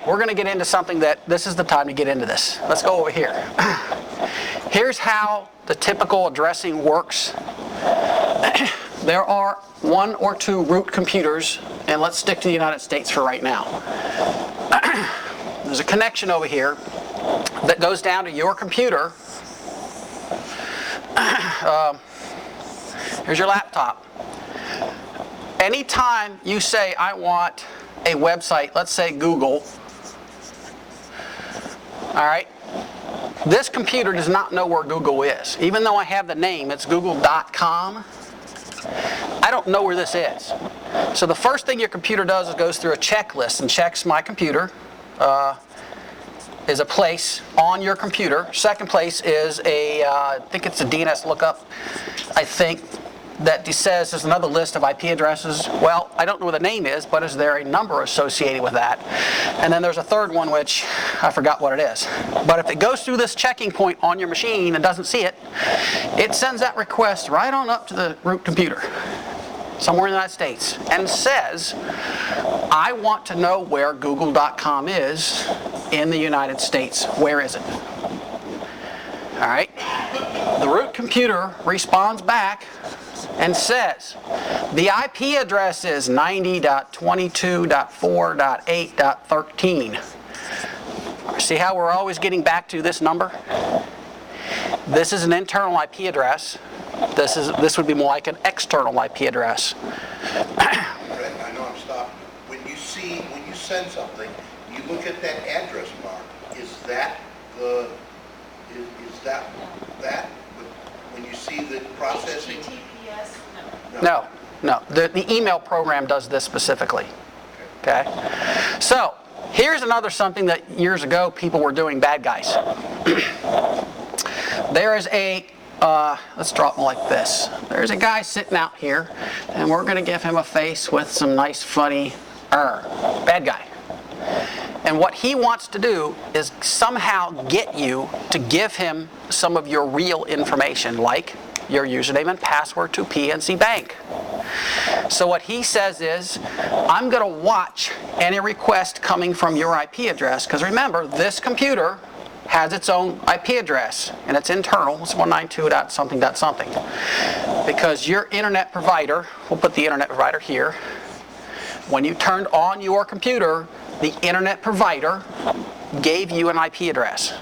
We're going to get into something that this is the time to get into this. Let's go over here. Here's how the typical addressing works. There are 1 or 2 root computers, and let's stick to the United States for right now. There's a connection over here that goes down to your computer. Here's your laptop. Anytime you say, I want a website, let's say Google, all right, this computer does not know where Google is. Even though I have the name, it's google.com, I don't know where this is. So the first thing your computer does is goes through a checklist and checks my computer. Is a place on your computer. Second place is I think it's a DNS lookup, I think, that says there's another list of IP addresses. Well, I don't know what the name is, but is there a number associated with that? And then there's a third one, which I forgot what it is. But if it goes through this checking point on your machine and doesn't see it, it sends that request right on up to the root computer, somewhere in the United States, and says, I want to know where google.com is in the United States. Where is it? All right. The root computer responds back and says, the IP address is 90.22.4.8.13. See how we're always getting back to this number? This is an internal IP address. This would be more like an external IP address. Brett, I know I'm stopping. When you send something, you look at that address bar. Is that when you see the processing? HTTPS? No. The email program does this specifically. Okay? So, here's another something that years ago people were doing, bad guys. There is a let's draw it like this. There's a guy sitting out here, and we're going to give him a face with some nice, funny, bad guy. And what he wants to do is somehow get you to give him some of your real information, like your username and password to PNC Bank. So what he says is, I'm going to watch any request coming from your IP address, because remember, this computer has its own IP address, and it's internal. It's 192.something.something. Because your internet provider, we'll put the internet provider here, when you turned on your computer, the internet provider gave you an IP address.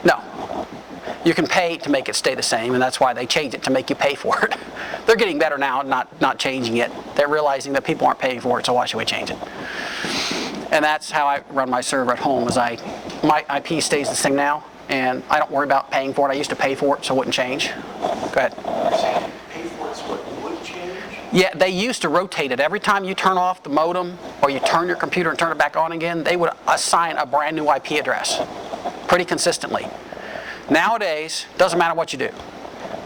No. You can pay to make it stay the same, and that's why they changed it, to make you pay for it. They're getting better now, not changing it. They're realizing that people aren't paying for it, so why should we change it? And that's how I run my server at home, is my IP stays the same now, and I don't worry about paying for it. I used to pay for it, so it wouldn't change. Go ahead. You're saying pay for it's what would change? Yeah, they used to rotate it. Every time you turn off the modem, or you turn your computer and turn it back on again, they would assign a brand new IP address, pretty consistently. Nowadays, doesn't matter what you do.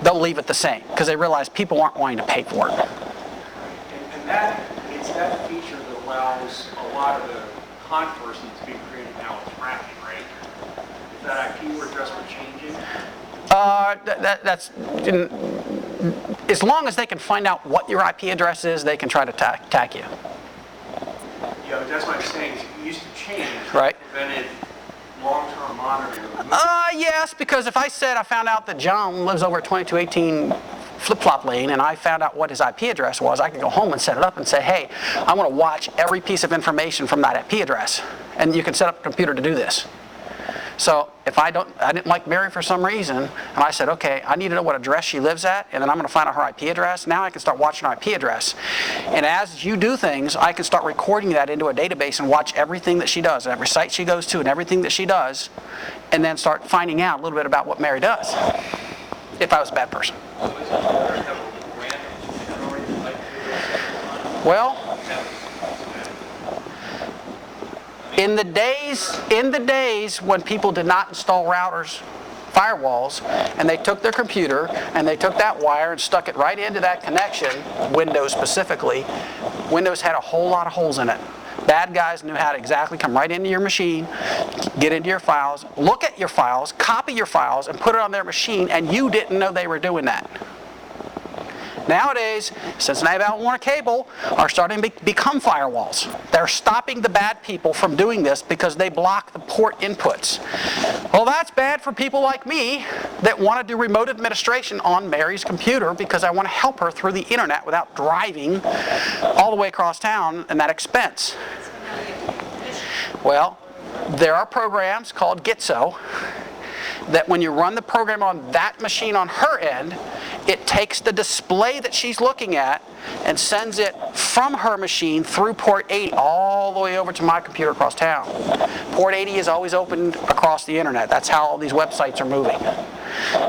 They'll leave it the same, because they realize people aren't wanting to pay for it. And it's that feature that allows a lot of the controversy to be created now with tracking, right? If that IP address were changing? That's as long as they can find out what your IP address is, they can try to attack you. Yeah, but that's what I'm saying, is it used to change. Right. Prevented long-term monitoring of the movement. Yes, because if I said I found out that John lives over at 2218 Flip-Flop Lane and I found out what his IP address was, I could go home and set it up and say, hey, I want to watch every piece of information from that IP address. And you can set up a computer to do this. So if I didn't like Mary for some reason, and I said, okay, I need to know what address she lives at, and then I'm going to find out her IP address. Now I can start watching her IP address. And as you do things, I can start recording that into a database and watch everything that she does, every site she goes to and everything that she does, and then start finding out a little bit about what Mary does, if I was a bad person. So is it better to have a random generated IP address? Well, in the days when people did not install routers, firewalls, and they took their computer and they took that wire and stuck it right into that connection, Windows specifically, Windows had a whole lot of holes in it. Bad guys knew how to exactly come right into your machine, get into your files, look at your files, copy your files, and put it on their machine, and you didn't know they were doing that. Nowadays, Cincinnati Bell Warner Cable are starting to become firewalls. They're stopping the bad people from doing this because they block the port inputs. Well, that's bad for people like me that want to do remote administration on Mary's computer because I want to help her through the internet without driving all the way across town and that expense. Well, there are programs called Gitso that when you run the program on that machine on her end, it takes the display that she's looking at and sends it from her machine through port 80 all the way over to my computer across town. Port 80 is always open across the internet. That's how all these websites are moving.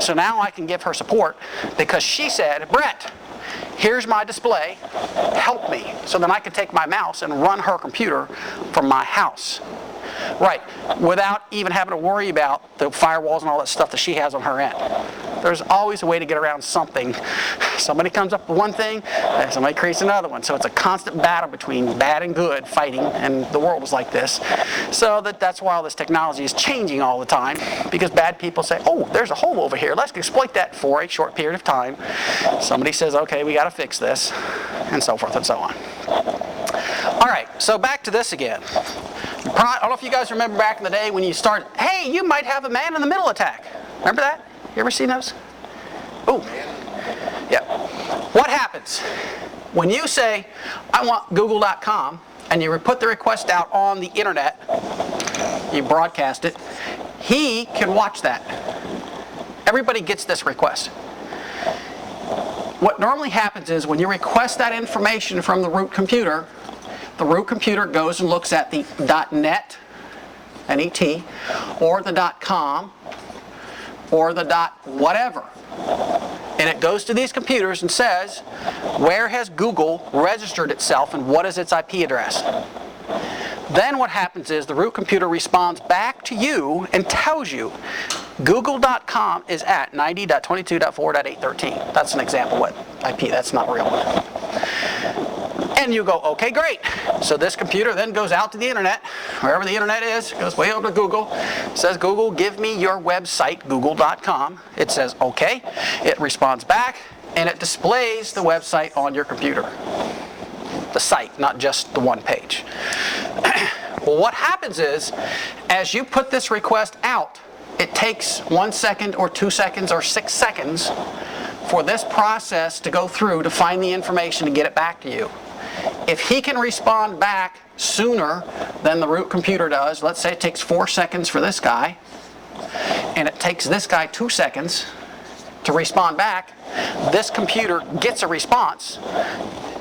So now I can give her support because she said, Brett, here's my display, help me. So then I can take my mouse and run her computer from my house. Right, without even having to worry about the firewalls and all that stuff that she has on her end. There's always a way to get around something. Somebody comes up with one thing, and somebody creates another one. So it's a constant battle between bad and good fighting, and the world is like this. So that's why all this technology is changing all the time, because bad people say, oh, there's a hole over here. Let's exploit that for a short period of time. Somebody says, okay, we got to fix this, and so forth and so on. All right, so back to this again. I don't know if you guys remember back in the day when you started, hey, you might have a man-in-the-middle attack. Remember that? You ever seen those? Ooh. Yeah. What happens? When you say, I want google.com, and you put the request out on the internet, you broadcast it, he can watch that. Everybody gets this request. What normally happens is when you request that information from the root computer goes and looks at the .net, N-E-T, or the .com, or the .whatever. And it goes to these computers and says, where has Google registered itself and what is its IP address? Then what happens is the root computer responds back to you and tells you, google.com is at 90.22.4.813. That's an example what IP, that's not a real one. And you go, okay, great. So this computer then goes out to the internet, wherever the internet is, goes way over to Google, says, Google, give me your website, google.com. It says, okay. It responds back, and it displays the website on your computer. The site, not just the one page. Well, what happens is, as you put this request out, it takes 1 second or 2 seconds or 6 seconds for this process to go through to find the information and get it back to you. If he can respond back sooner than the root computer does, let's say it takes 4 seconds for this guy, and it takes this guy 2 seconds to respond back, this computer gets a response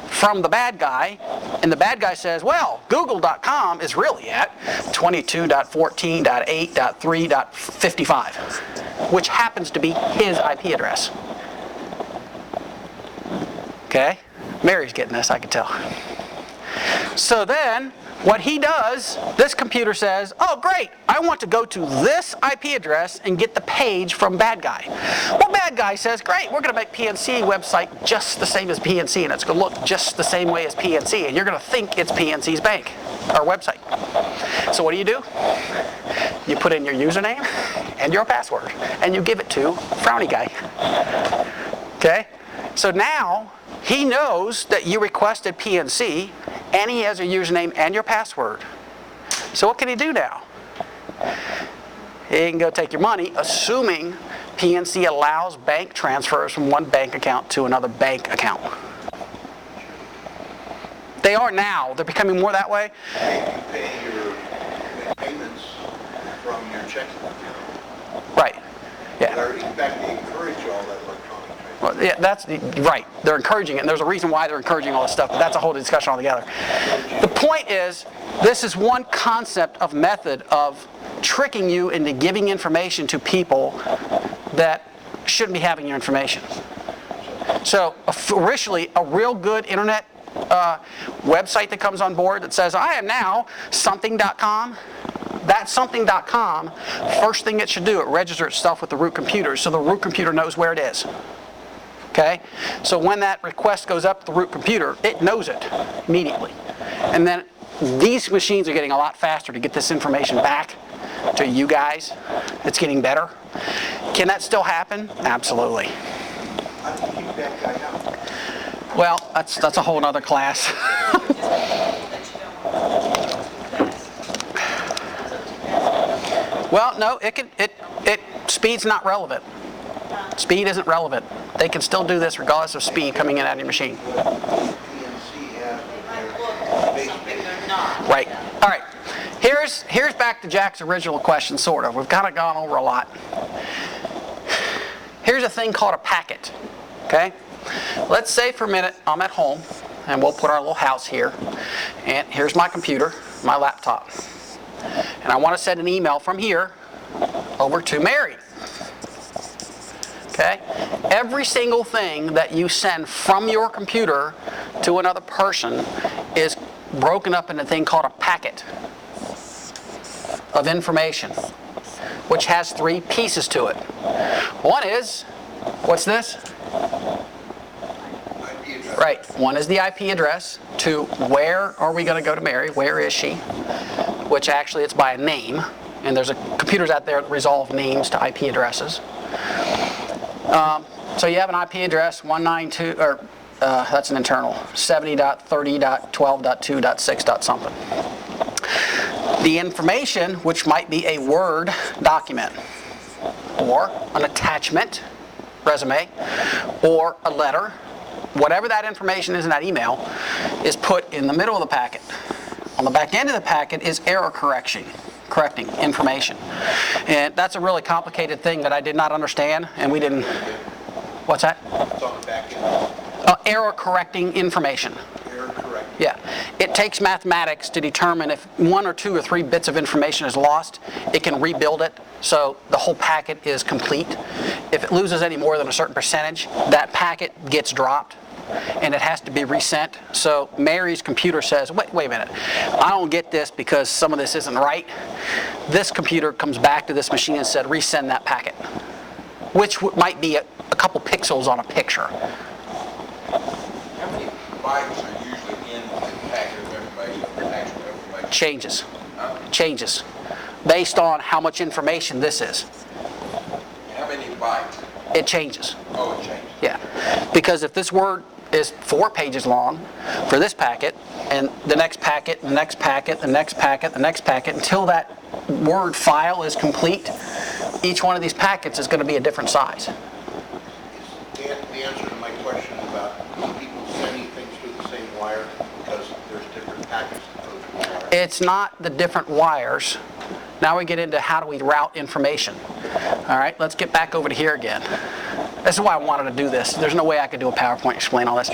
from the bad guy, and the bad guy says, well, google.com is really at 22.14.8.3.55, which happens to be his IP address. Okay? Mary's getting this, I can tell. So then, what he does, this computer says, oh great, I want to go to this IP address and get the page from bad guy. Well, bad guy says, great, we're going to make PNC website just the same as PNC, and it's going to look just the same way as PNC, and you're going to think it's PNC's bank, or website. So what do? You put in your username and your password, and you give it to Frowny Guy. Okay? So now, he knows that you requested PNC, and he has your username and your password. So what can he do now? He can go take your money, assuming PNC allows bank transfers from one bank account to another bank account. They are now. They're becoming more that way. You pay your payments from your checking account. Right. Yeah. Or in fact, they encourage all that electronic transfer. Well, yeah, that's right. They're encouraging it, and there's a reason why they're encouraging all this stuff, but that's a whole discussion altogether. The point is, this is one concept of method of tricking you into giving information to people that shouldn't be having your information. So, originally, a real good internet website that comes on board that says, I am now something.com, that something.com, first thing it should do, it registers itself with the root computer so the root computer knows where it is. Okay? So when that request goes up to the root computer, it knows it immediately. And then these machines are getting a lot faster to get this information back to you guys. It's getting better. Can that still happen? Absolutely. How do you keep that guy out? Well, that's a whole other class. Well, no, speed's not relevant. Speed isn't relevant. They can still do this regardless of speed coming in out of your machine. PNC has They're not. Right. All right. Here's back to Jack's original question, sort of. We've kind of gone over a lot. Here's a thing called a packet. Okay? Let's say for a minute I'm at home, and we'll put our little house here. And here's my computer, my laptop. And I want to send an email from here over to Mary. Okay? Every single thing that you send from your computer to another person is broken up into a thing called a packet of information, which has 3 pieces to it. One is, what's this? IP address. Right. One is the IP address. 2, where are we going to go to Mary? Where is she? Which actually it's by a name. And there's computers out there that resolve names to IP addresses. So you have an IP address 192, or that's an internal, 70.30.12.2.6. something. The information, which might be a Word document, or an attachment, resume, or a letter, whatever that information is in that email, is put in the middle of the packet. On the back end of the packet is error correcting information. And that's a really complicated thing that I did not understand, and we didn't... What's that? It's on the back end. Error correcting information. Error correct. Yeah. It takes mathematics to determine if 1 or 2 or 3 bits of information is lost, it can rebuild it so the whole packet is complete. If it loses any more than a certain percentage, that packet gets dropped and it has to be resent. So Mary's computer says, wait a minute, I don't get this because some of this isn't right. This computer comes back to this machine and said, resend that packet, which might be a couple pixels on a picture. How many bytes are usually in the packet of information, the actual information? Changes based on how much information this is. How many bytes? It changes. Oh, it changes. Yeah, because if this word is 4 pages long for this packet, and the next packet, the next packet, the next packet, the next packet, until that Word file is complete, each one of these packets is going to be a different size. The answer to my question about people sending things through the same wire because there's different packets that go through the wire. It's not the different wires. Now we get into how do we route information. All right, let's get back over to here again. This is why I wanted to do this. There's no way I could do a PowerPoint explain all this.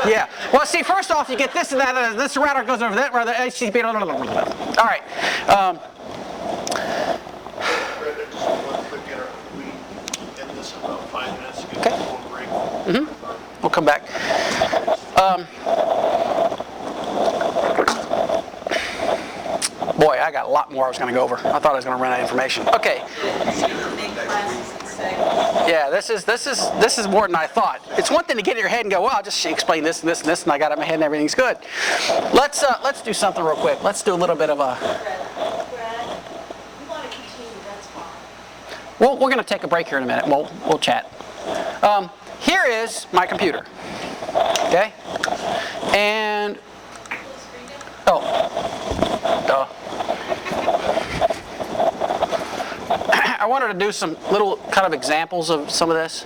Yeah. Well, see, first off, you get this and that, and this router goes over that, where the HTTP. All right. Brenda, just one quick we end this in about 5 minutes. Okay. Break. We'll come back. Boy, I got a lot more I was going to go over. I thought I was going to run out of information. Okay. Yeah, this is more than I thought. It's one thing to get in your head and go, well, I'll just explain this and this and this, and I got it in my head and everything's good. Let's do something real quick. Let's do a little bit of a. Brad, you want to continue, that's fine. Well, we're going to take a break here in a minute. We'll chat. Here is my computer. Okay, and duh. wanted to do some little kind of examples of some of this,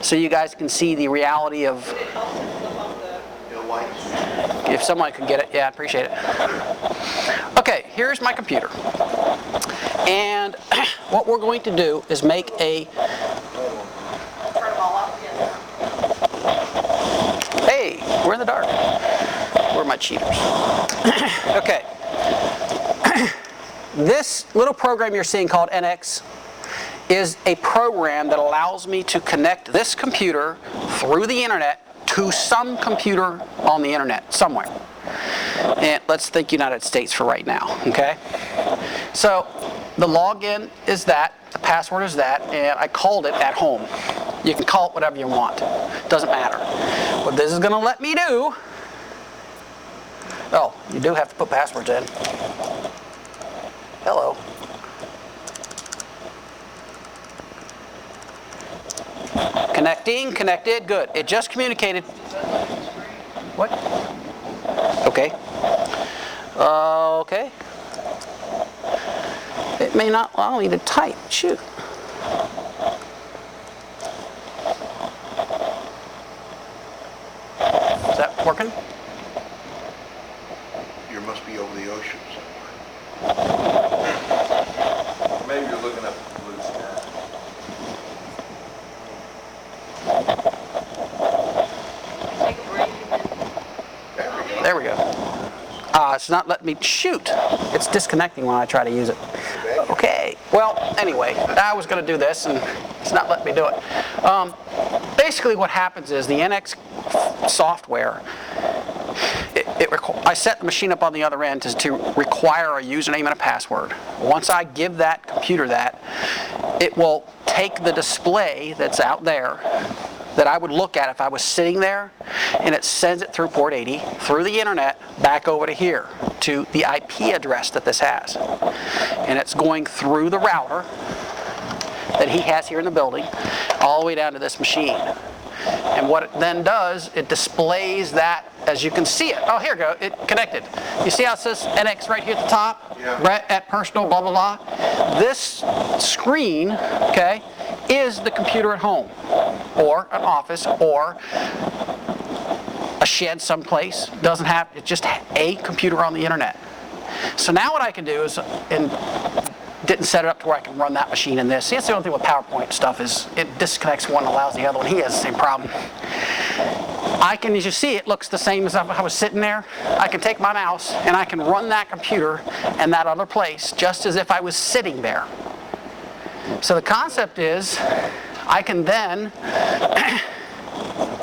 so you guys can see the reality of. Would it help to flip up the, You know, like, If someone could get it, yeah, I appreciate it. Okay, here's my computer. And what we're going to do is make a, turn them all off again? hey, we're in the dark. Where are my cheaters? Okay. This little program you're seeing called NX is a program that allows me to connect this computer through the internet to some computer on the internet somewhere. And let's think United States for right now, okay? So the login is that, the password is that, and I called it at home. You can call it whatever you want. Doesn't matter. What this is going to let me do, oh, you do have to put passwords in. Hello. Connecting, connected, good. It just communicated. What? Okay. Okay. It may not allow me to type. Shoot. Is that working? you must be over the ocean somewhere. Maybe you're looking at the blue sky. Take a break and then. There we go. It's not letting me shoot. It's disconnecting when I try to use it. Okay. Well, anyway, I was going to do this, and it's not letting me do it. Basically, what happens is the NX software. I set the machine up on the other end to require a username and a password. Once I give that computer that, it will take the display that's out there that I would look at if I was sitting there, and it sends it through port 80, through the internet, back over to here, to the IP address that this has. And it's going through the router that he has here in the building, all the way down to this machine. And what it then does, it displays that as you can see it. Oh, here we go, it connected. You see how it says NX right here at the top? Yeah. Right at personal, blah, blah, blah. This screen, okay, is the computer at home, or an office, or a shed someplace. Doesn't have, it's just a computer on the internet. So now what I can do is, and didn't set it up to where I can run that machine in this. See, that's the only thing with PowerPoint stuff is it disconnects one and allows the other one. He has the same problem. I can, as you see, it looks the same as if I was sitting there. I can take my mouse and I can run that computer in that other place just as if I was sitting there. So the concept is I can then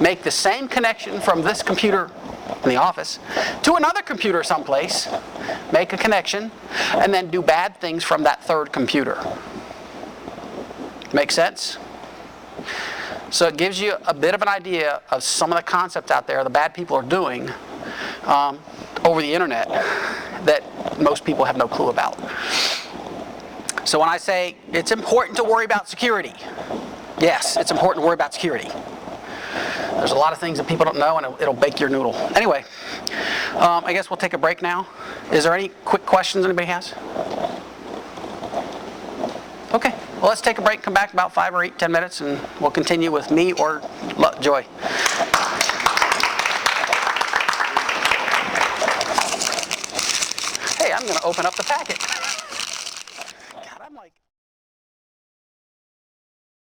make the same connection from this computer in the office to another computer someplace, make a connection, and then do bad things from that third computer. Make sense? So it gives you a bit of an idea of some of the concepts out there the bad people are doing over the internet that most people have no clue about. So when I say it's important to worry about security, yes, it's important to worry about security. There's a lot of things that people don't know, and it'll bake your noodle. Anyway, I guess we'll take a break now. Is there any quick questions anybody has? Okay, well, let's take a break, come back about 5 or 8, 10 minutes, and we'll continue with me or Joy. Hey, I'm going to open up the packet.